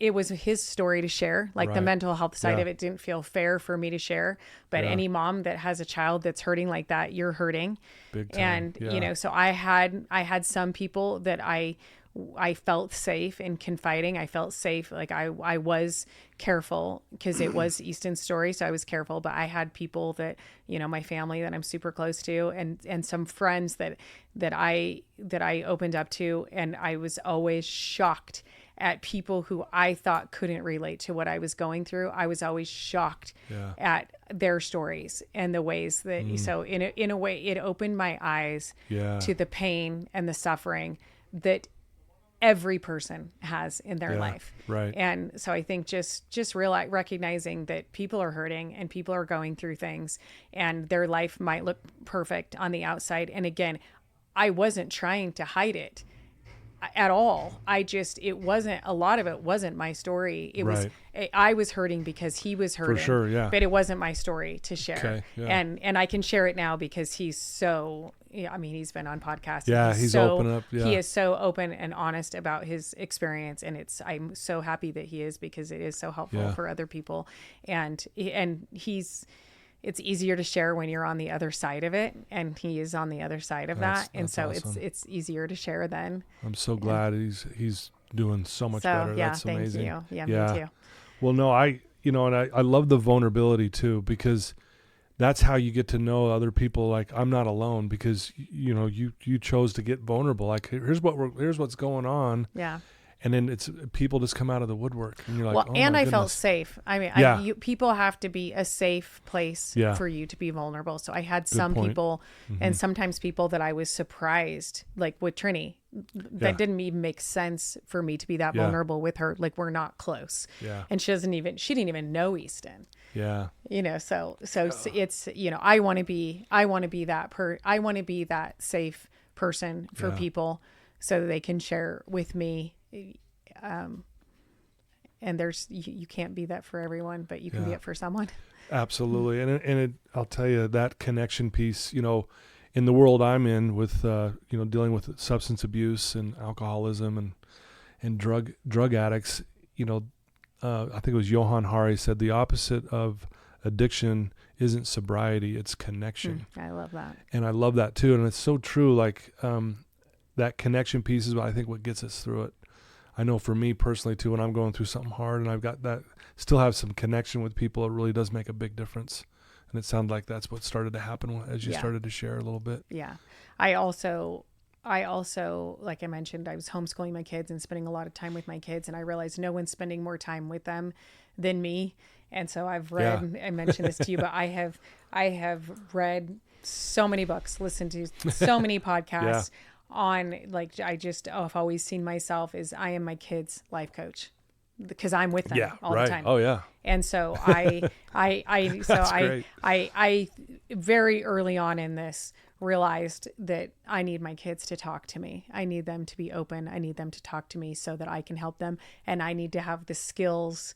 Speaker 3: It was his story to share. Like the mental health side of it didn't feel fair for me to share. But any mom that has a child that's hurting like that, you're hurting. Big time. And, so I had some people that I felt safe in confiding. I felt safe. Like I was careful because it was Easton's story. So I was careful, but I had people that, my family that I'm super close to and some friends that I opened up to. And I was always shocked at people who I thought couldn't relate to what I was going through. I was always shocked at their stories and the ways that, so in a way, it opened my eyes to the pain and the suffering that every person has in their life.
Speaker 2: Right.
Speaker 3: And so I think just recognizing that people are hurting and people are going through things and their life might look perfect on the outside. And again, I wasn't trying to hide it at all. It wasn't, a lot of it wasn't my story. It was, I was hurting because he was hurting.
Speaker 2: For sure, yeah.
Speaker 3: But it wasn't my story to share.
Speaker 2: Okay, yeah.
Speaker 3: And I can share it now because he's so, I mean, he's been on podcasts.
Speaker 2: Yeah, he's
Speaker 3: so
Speaker 2: open up. Yeah.
Speaker 3: He is so open and honest about his experience. And I'm so happy that he is, because it is so helpful for other people. And it's easier to share when you're on the other side of it, and he is on the other side of that. And so awesome. it's easier to share then.
Speaker 2: I'm so glad he's doing so much better.
Speaker 3: Yeah,
Speaker 2: that's amazing.
Speaker 3: Thank you. Yeah, me too.
Speaker 2: Well, no, I love the vulnerability too, because that's how you get to know other people. Like, I'm not alone, because you chose to get vulnerable. Like, here's what's going on.
Speaker 3: Yeah.
Speaker 2: And then it's people just come out of the woodwork, and you're like,
Speaker 3: well,
Speaker 2: oh,
Speaker 3: and
Speaker 2: my
Speaker 3: I
Speaker 2: goodness.
Speaker 3: felt safe. I mean, people have to be a safe place for you to be vulnerable. So I had some people, and sometimes people that I was surprised, like with Trini, that didn't even make sense for me to be that vulnerable with her. Like, we're not close.
Speaker 2: Yeah.
Speaker 3: And she didn't even know Easton.
Speaker 2: Yeah.
Speaker 3: So it's, I want to be that safe person for people so that they can share with me. And you can't be that for everyone, but you can be it for someone.
Speaker 2: Absolutely. And I'll tell you, that connection piece, in the world I'm in with, dealing with substance abuse and alcoholism and drug addicts, I think it was Johann Hari said the opposite of addiction isn't sobriety, it's connection.
Speaker 3: I love that. And
Speaker 2: I love that too. And it's so true. Like, that connection piece is, I think, what gets us through it. I know for me personally too, when I'm going through something hard and I've got that, still have some connection with people, it really does make a big difference. And it sounded like that's what started to happen as you started to share a little bit.
Speaker 3: Yeah. I also, like I mentioned, I was homeschooling my kids and spending a lot of time with my kids, and I realized no one's spending more time with them than me. And so I've read, I mentioned this to you, but I have read so many books, listened to so many podcasts on, like, I've always seen myself as I am my kids' life coach, because I'm with them all the time.
Speaker 2: Oh yeah.
Speaker 3: And so I very early on in this realized that I need my kids to talk to me. I need them to be open. I need them to talk to me so that I can help them. And I need to have the skills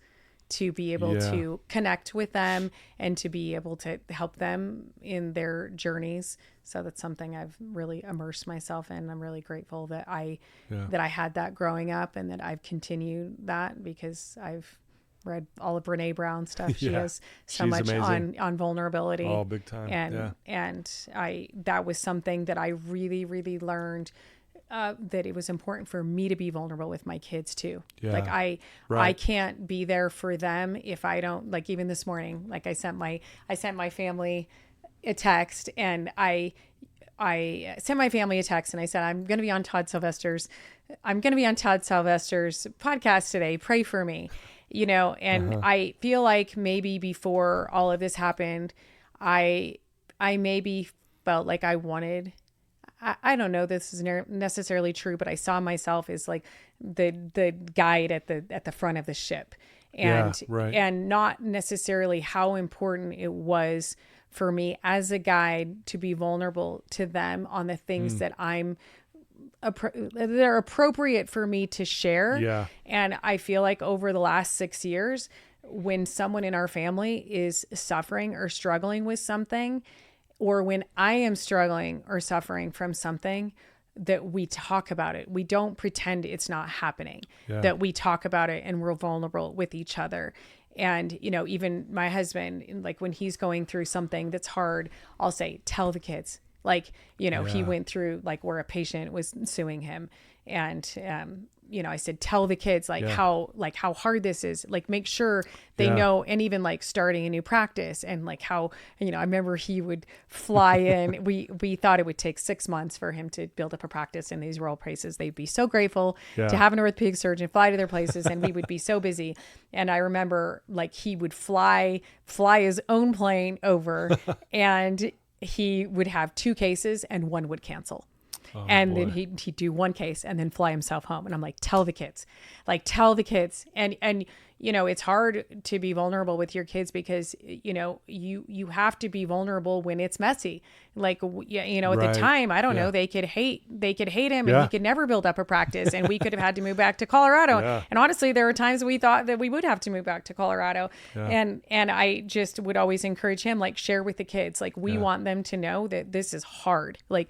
Speaker 3: to be able to connect with them and to be able to help them in their journeys. So that's something I've really immersed myself in. I'm really grateful that I had that growing up, and that I've continued that, because I've read all of Brene Brown's stuff. She has so much on vulnerability.
Speaker 2: Oh, big time.
Speaker 3: And that was something that I really, really learned, that it was important for me to be vulnerable with my kids too. Yeah. Like I can't be there for them if I don't, like, even this morning, like I sent my family a text, and I sent my family a text, and I said, I'm going to be on Todd Sylvester's podcast today. Pray for me, and I feel like maybe before all of this happened, I maybe felt like I wanted, I don't know, this is necessarily true, but I saw myself as like the guide at the front of the ship, and not necessarily how important it was for me as a guide to be vulnerable to them on the things that they're appropriate for me to share. Yeah. And I feel like over the last 6 years, when someone in our family is suffering or struggling with something, or when I am struggling or suffering from something, that we talk about it. We don't pretend it's not happening, that we talk about it and we're vulnerable with each other. And, even my husband, like when he's going through something that's hard, I'll say, tell the kids, like, he went through, like, where a patient was suing him, and I said, tell the kids how hard this is, like, make sure they know. And even like starting a new practice, and like how, I remember he would fly in. We thought it would take 6 months for him to build up a practice in these rural places. They'd be so grateful to have an orthopedic surgeon fly to their places, and we would be so busy. And I remember like he would fly his own plane over and he would have 2 cases and one would cancel. And then he'd do 1 case and then fly himself home. And I'm like, tell the kids. And it's hard to be vulnerable with your kids because, you have to be vulnerable when it's messy. Like, at the time, I don't know, they could hate him and he could never build up a practice, and we could have had to move back to Colorado. And honestly, there were times we thought that we would have to move back to Colorado. And I just would always encourage him, like, share with the kids. Like, we want them to know that this is hard. Like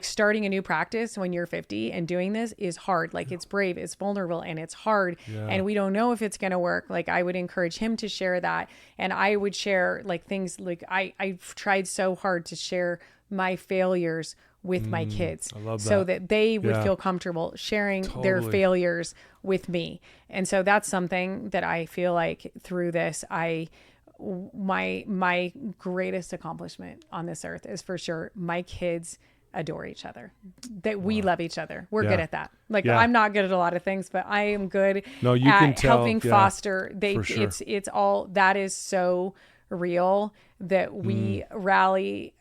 Speaker 3: starting a new practice when you're 50 and doing this is hard. Like, it's brave, it's vulnerable, and it's hard. And we don't know if it's going to work. Like, I would encourage him to share that. And I would share like things like I've tried so hard to share my failures with my kids so that they would feel comfortable sharing their failures with me. And so that's something that I feel like through this, my greatest accomplishment on this earth is for sure my kids adore each other, that we love each other. We're good at that. Like, I'm not good at a lot of things, but I am good at helping foster. It's all that is so real that we rally,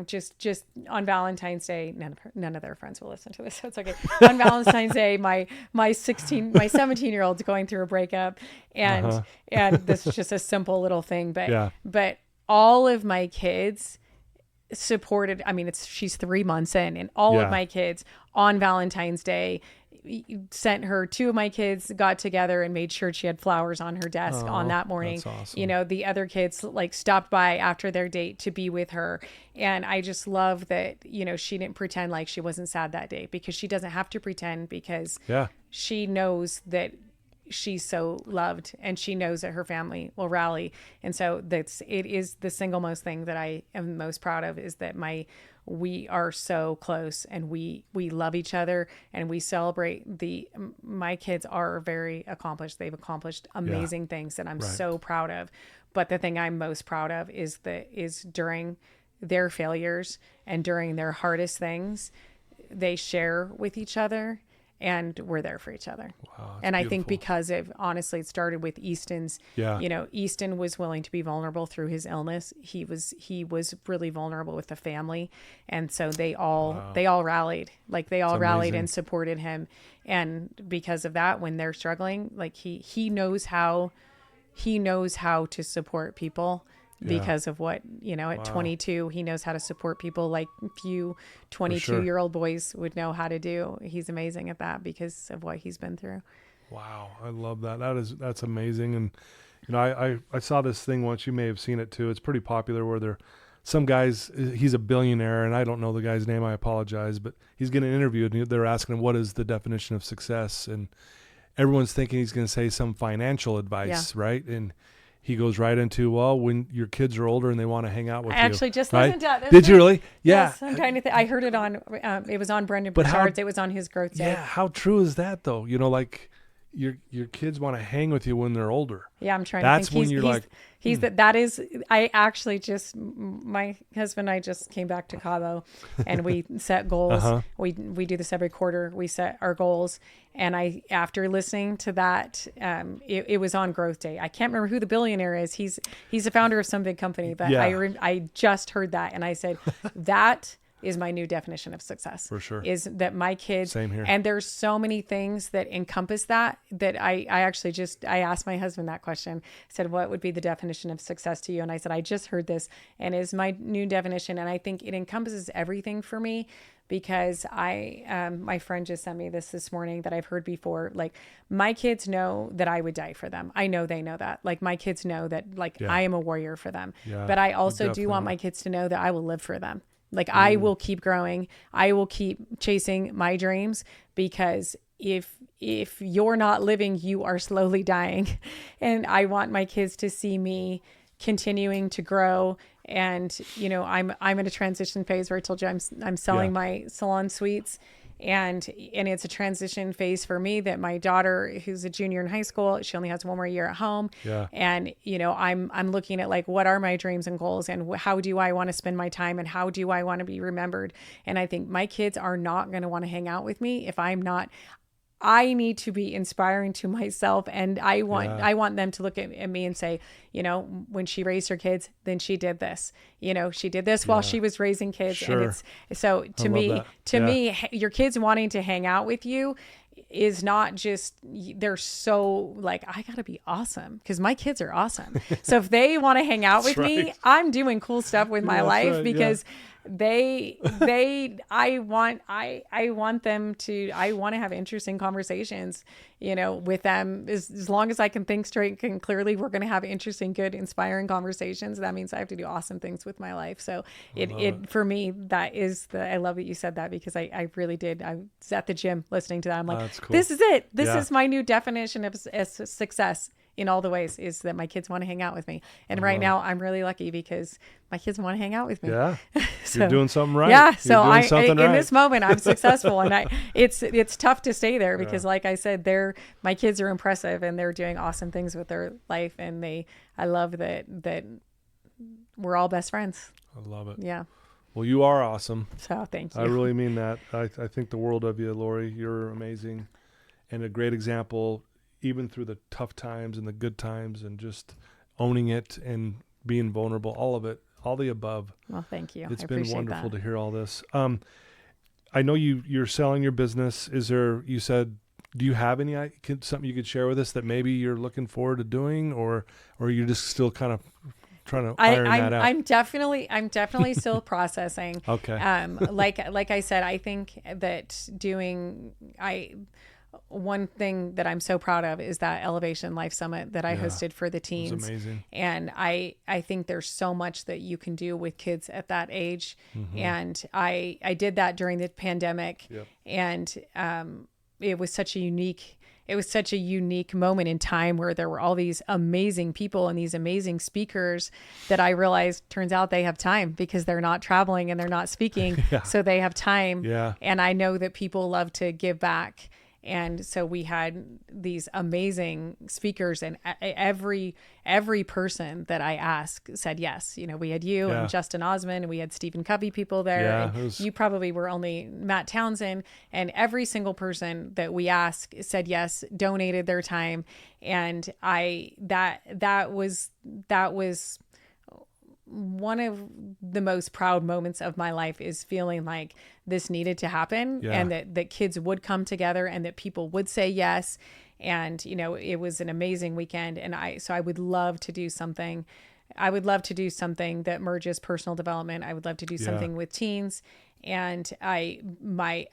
Speaker 3: just on Valentine's Day. None of their friends will listen to this, so it's okay. On Valentine's Day, my 17-year-old's going through a breakup, and this is just a simple little thing, but all of my kids supported. I mean, she's 3 months in, and all of my kids on Valentine's Day sent her. 2 of my kids got together and made sure she had flowers on her desk on that morning. That's awesome. The other kids like stopped by after their date to be with her. And I just love that, she didn't pretend like she wasn't sad that day, because she doesn't have to pretend, because she knows that she's so loved, and she knows that her family will rally. And so it is the single most thing that I am most proud of, is that we are so close, and we love each other, and we celebrate my kids are very accomplished. They've accomplished amazing things that I'm so proud of. But the thing I'm most proud of is during their failures and during their hardest things, they share with each other. And we're there for each other. Wow, and I think because honestly, it started with Easton's, Easton was willing to be vulnerable through his illness. He was really vulnerable with the family. And so they all rallied, rallied and supported him. And because of that, when they're struggling, like he knows how to support people. Because of what, at 22, he knows how to support people like few 22-year-old boys would know how to do. He's amazing at that because of what he's been through.
Speaker 2: Wow. I love that. That's amazing. And, I saw this thing once, you may have seen it too. It's pretty popular, where some guys, he's a billionaire, and I don't know the guy's name. I apologize, but he's getting interviewed, and they're asking him, what is the definition of success? And everyone's thinking he's going to say some financial advice, right? And he goes right into, when your kids are older and they want to hang out with you. I actually
Speaker 3: just listened to it.
Speaker 2: Did you really? Yeah.
Speaker 3: Yes, I'm trying to think. I heard it on, it was on Brendan Burchard's. It was on his growth day.
Speaker 2: Yeah. How true is that though? Like your kids want to hang with you when they're older.
Speaker 3: Yeah. I'm trying
Speaker 2: to think.
Speaker 3: That's when that is, I actually my husband and I just came back to Cabo, and we set goals. We do this every quarter. We set our goals. And after listening to that, it was on growth day. I can't remember who the billionaire is. He's the founder of some big company, but I just heard that. And I said, that is my new definition of success.
Speaker 2: For sure.
Speaker 3: Is that my kids.
Speaker 2: Same here.
Speaker 3: And there's so many things that encompass that I actually I asked my husband that question. I said, what would be the definition of success to you? And I said, I just heard this, and is my new definition. And I think it encompasses everything for me, because my friend just sent me this morning that I've heard before. Like, my kids know that I would die for them. I know they know that. Like, my kids know that, I am a warrior for them. Yeah, but I also do want my kids to know that I will live for them. Like, I will keep growing. I will keep chasing my dreams, because if you're not living, you are slowly dying. And I want my kids to see me continuing to grow. And, I'm in a transition phase where I told you I'm selling my Salon Suites, And it's a transition phase for me that my daughter, who's a junior in high school, she only has one more year at home.
Speaker 2: Yeah.
Speaker 3: And, I'm looking at like, what are my dreams and goals, and how do I want to spend my time, and how do I want to be remembered? And I think my kids are not going to want to hang out with me if I'm not. I need to be inspiring to myself, and I want them to look at me and say, when she raised her kids, then she did this. She did this while she was raising kids.
Speaker 2: Sure.
Speaker 3: And it's so to me, your kids wanting to hang out with you is not just, they're so like, I gotta be awesome because my kids are awesome. So if they want to hang out with me, I'm doing cool stuff with my life because I want to have interesting conversations, with them as long as I can think straight and clearly. We're going to have interesting, good, inspiring conversations. That means I have to do awesome things with my life. So for me, that is I love that you said that, because I really did. I was at the gym listening to that. I'm like, cool. This is it. This is my new definition of success in all the ways, is that my kids want to hang out with me. And right now I'm really lucky because my kids want to hang out with me. Yeah.
Speaker 2: So, you're doing something right.
Speaker 3: Yeah. So in this moment I'm successful, and it's tough to stay there because like I said, my kids are impressive and they're doing awesome things with their life. And I love that we're all best friends.
Speaker 2: I love it.
Speaker 3: Yeah.
Speaker 2: Well, you are awesome.
Speaker 3: So thank you.
Speaker 2: I really mean that. I think the world of you, Lori. You're amazing and a great example, even through the tough times and the good times, and just owning it and being vulnerable, all of it, all the above.
Speaker 3: Well, thank you.
Speaker 2: It's been wonderful to hear all this. I know you're selling your business. You said, do you have something you could share with us that maybe you're looking forward to doing, or you're just still kind of trying to iron that out?
Speaker 3: I'm definitely still processing.
Speaker 2: Okay.
Speaker 3: Like I said, I think that one thing that I'm so proud of is that Elevation Life Summit that I hosted for the teens.
Speaker 2: It was amazing.
Speaker 3: And I think there's so much that you can do with kids at that age. Mm-hmm. And I did that during the pandemic. Yep. And it was such a unique moment in time where there were all these amazing people and these amazing speakers that I realized turns out they have time because they're not traveling and they're not speaking. So they have time. Yeah. And I know that people love to give back. And so we had these amazing speakers, and every person that I asked said yes. We had you and Justin Osmond, and we had Stephen Covey people there. And you probably were only Matt Townsend, and every single person that we asked said yes, donated their time. And that was one of the most proud moments of my life, is feeling like this needed to happen and that kids would come together and that people would say yes. And, it was an amazing weekend. And I would love to do something. I would love to do something that merges personal development. I would love to do something with teens. And I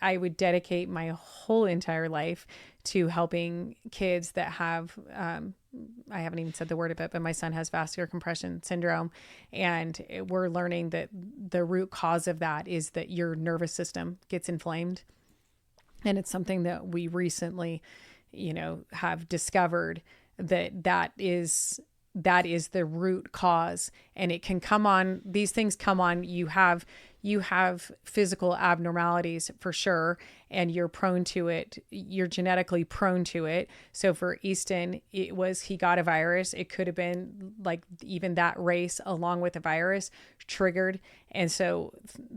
Speaker 3: would dedicate my whole entire life to helping kids that have, I haven't even said the word of it, but my son has vascular compression syndrome. And we're learning that the root cause of that is that your nervous system gets inflamed. And it's something that we recently, have discovered that is the root cause. And it can come on, these things come on, you have physical abnormalities for sure, and you're prone to it. You're genetically prone to it. So for Easton, he got a virus. It could have been like even that race along with the virus triggered. And so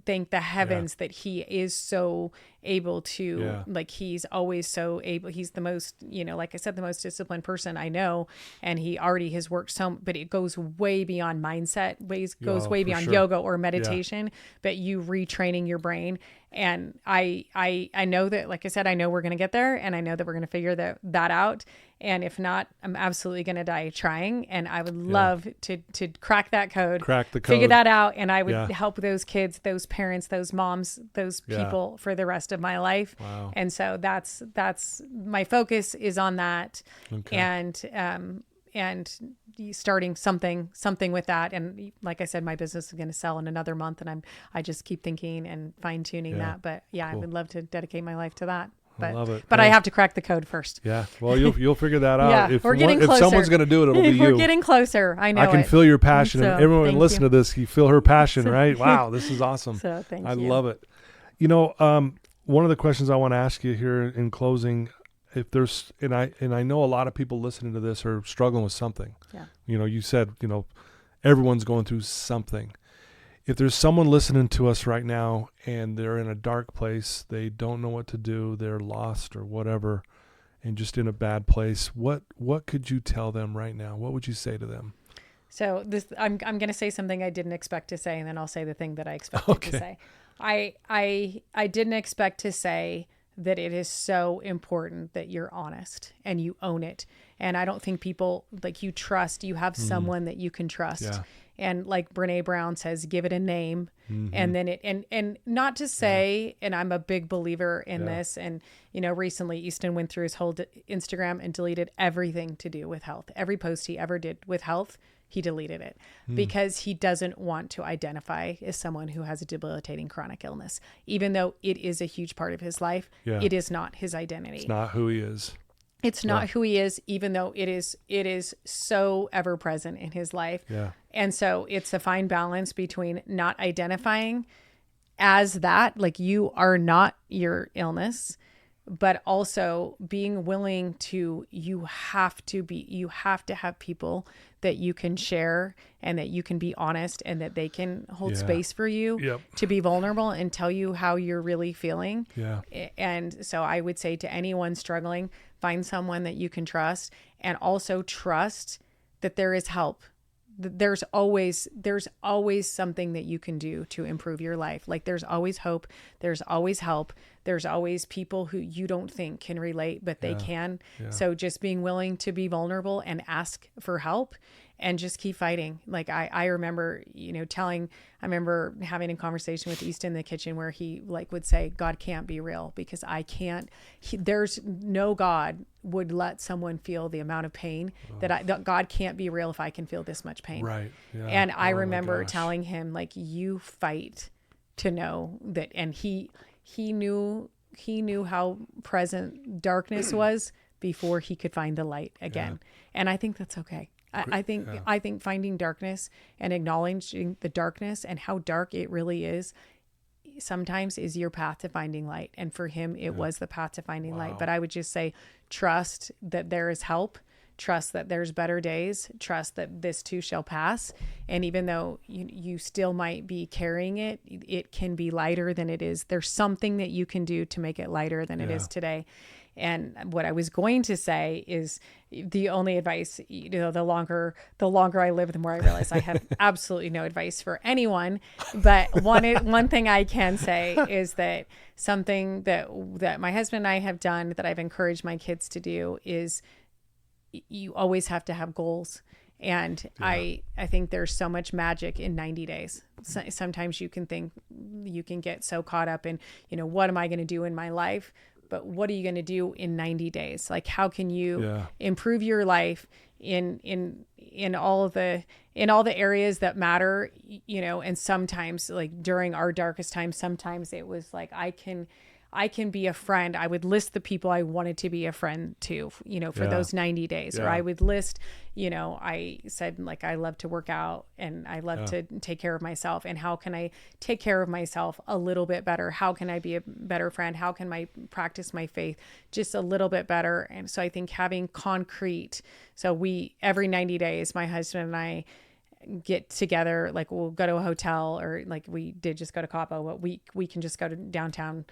Speaker 3: thank the heavens that he is so able to, like, he's always so able. He's the most, like I said, the most disciplined person I know. And he already has worked but it goes way beyond mindset, goes way beyond yoga or meditation, but you retraining your brain. And I know that, like I said, I know we're going to get there, and I know that we're going to figure that out. And if not, I'm absolutely going to die trying. And I would love to crack the code, figure that out. And I would help those kids, those parents, those moms, those people for the rest of my life. Wow. And so that's my focus is on that. Okay. And starting something with that. And like I said, my business is going to sell in another month, and I just keep thinking and fine tuning that. But cool. I would love to dedicate my life to that. But, I love it. But I have to crack the code first. Yeah. Well, you'll figure that out. We're getting closer.
Speaker 2: If someone's going to do it, it'll be you.
Speaker 3: We're getting closer. I know.
Speaker 2: I can feel your passion. So, and everyone listen to this, you feel her passion, right? Wow, this is awesome. So thank you. I love it. one of the questions I want to ask you here in closing, if there's, and I know a lot of people listening to this are struggling with something.
Speaker 3: Yeah.
Speaker 2: You said, everyone's going through something. If there's someone listening to us right now and they're in a dark place, they don't know what to do, they're lost or whatever, and just in a bad place, what could you tell them right now? What would you say to them?
Speaker 3: So I'm going to say something I didn't expect to say, and then I'll say the thing that I expected to say. I didn't expect to say that it is so important that you're honest and you own it. And I don't think people you have someone that you can trust. Yeah. And like Brene Brown says, give it a name. Mm-hmm. And then and not to say, and I'm a big believer in this. And, recently Easton went through his whole Instagram and deleted everything to do with health. Every post he ever did with health, he deleted it because he doesn't want to identify as someone who has a debilitating chronic illness. Even though it is a huge part of his life, it is not his identity.
Speaker 2: It's not who he is.
Speaker 3: It's not who he is, even though it is so ever present in his life.
Speaker 2: Yeah.
Speaker 3: And so it's a fine balance between not identifying as that, like you are not your illness, but also being willing to, you have to have people that you can share and that you can be honest and that they can hold space for you to be vulnerable and tell you how you're really feeling.
Speaker 2: Yeah.
Speaker 3: And so I would say to anyone struggling, find someone that you can trust, and also trust that there is help. There's always something that you can do to improve your life. Like there's always hope. There's always help. There's always people who you don't think can relate, but they can. Yeah. So just being willing to be vulnerable and ask for help and just keep fighting. Like I remember, I remember having a conversation with Easton in the kitchen where he would say, God can't be real because I can't, there's no God would let someone feel the amount of pain that God can't be real if I can feel this much pain.
Speaker 2: Right. Yeah.
Speaker 3: And I remember telling him you fight to know that. And he knew how present darkness was before he could find the light again. Yeah. And I think that's okay. I think finding darkness and acknowledging the darkness and how dark it really is sometimes is your path to finding light. And for him, it was the path to finding light. But I would just say, trust that there is help, trust that there's better days, trust that this too shall pass. And even though you still might be carrying it, it can be lighter than it is. There's something that you can do to make it lighter than it is today. And what I was going to say is the only advice, the longer I live, the more I realize I have absolutely no advice for anyone. But one thing I can say is that something that my husband and I have done that I've encouraged my kids to do is you always have to have goals. And I think there's so much magic in 90 days. Sometimes you can get so caught up in, what am I going to do in my life? But what are you going to do in 90 days? Like, how can you improve your life in all the areas that matter, and sometimes like during our darkest times, sometimes it was like, I can be a friend. I would list the people I wanted to be a friend to, for those 90 days, or I would list, I said I love to work out and I love to take care of myself. And how can I take care of myself a little bit better? How can I be a better friend? How can I practice my faith just a little bit better? And so I think having concrete, so every 90 days, my husband and I get together, we'll go to a hotel, or we did just go to Cabo, but we can just go to downtown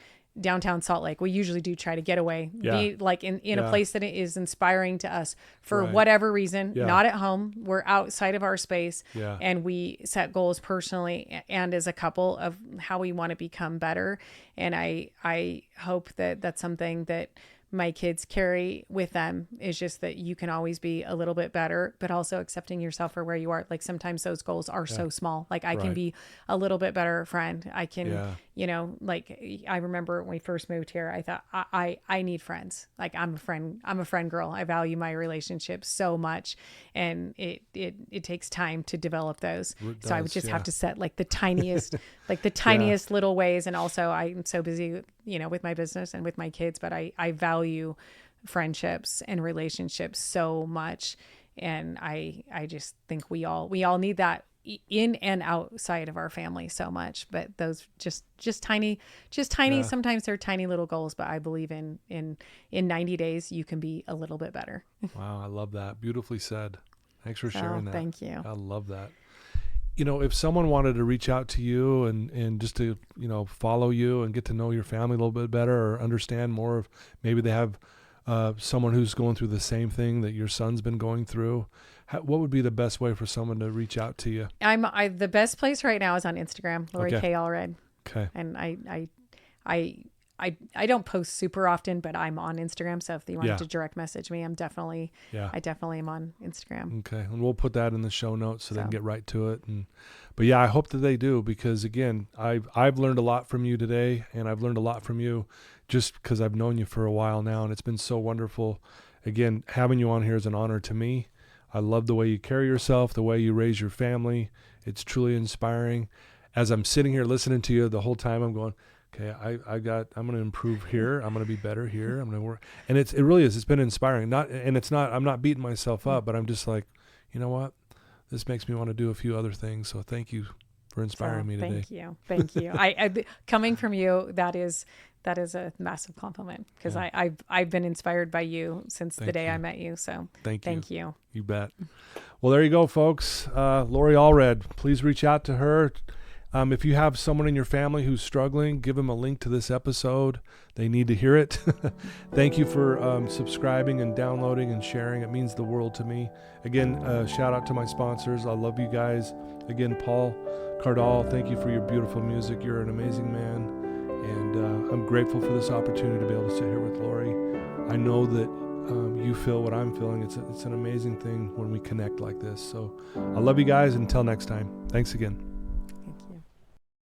Speaker 3: Salt Lake. We usually do try to get away, be in a place that is inspiring to us for whatever reason, not at home. We're outside of our space, and we set goals personally and as a couple of how we want to become better. And I hope that that's something that my kids carry with them, is just that you can always be a little bit better, but also accepting yourself for where you are. Sometimes those goals are so small. I can be a little bit better friend. I can, I remember when we first moved here, I thought I need friends. I'm a friend girl. I value my relationships so much, and it takes time to develop those. So I would just have to set the tiniest, little ways. And also I'm so busy, with my business and with my kids, but I value friendships and relationships so much. And I just think we all need that in and outside of our family so much, but those just tiny,
Speaker 2: Yeah.
Speaker 3: sometimes they're tiny little goals, but I believe in 90 days, you can be a little bit better.
Speaker 2: Wow. I love that. Beautifully said. Thanks for sharing that.
Speaker 3: Thank you.
Speaker 2: I love that. If someone wanted to reach out to you and just to, follow you and get to know your family a little bit better or understand more of, maybe they have someone who's going through the same thing that your son's been going through, what would be the best way for someone to reach out to you?
Speaker 3: The best place right now is on Instagram, Lori K. Allred.
Speaker 2: Okay.
Speaker 3: And I don't post super often, but I'm on Instagram. So if you wanted to direct message me, I definitely am on Instagram.
Speaker 2: Okay. And we'll put that in the show notes so they can get right to it. But I hope that they do, because again, I've learned a lot from you today, and I've learned a lot from you just because I've known you for a while now, and it's been so wonderful. Again, having you on here is an honor to me. I love the way you carry yourself, the way you raise your family. It's truly inspiring. As I'm sitting here listening to you the whole time, I'm going, okay, I'm going to improve here. I'm going to be better here. I'm going to work. And it really is. It's been inspiring. I'm not beating myself up, but I'm just like, you know what? This makes me want to do a few other things. So thank you for inspiring me today.
Speaker 3: Thank you. I coming from you, that is a massive compliment, because I've been inspired by you since the day I met you. So thank you.
Speaker 2: You bet. Well, there you go, folks. Lori Allred, please reach out to her. If you have someone in your family who's struggling, give them a link to this episode. They need to hear it. Thank you for subscribing and downloading and sharing. It means the world to me. Again, shout out to my sponsors. I love you guys. Again, Paul Cardall, thank you for your beautiful music. You're an amazing man. And I'm grateful for this opportunity to be able to sit here with Lori. I know that you feel what I'm feeling. It's an amazing thing when we connect like this. So I love you guys. Until next time. Thanks again.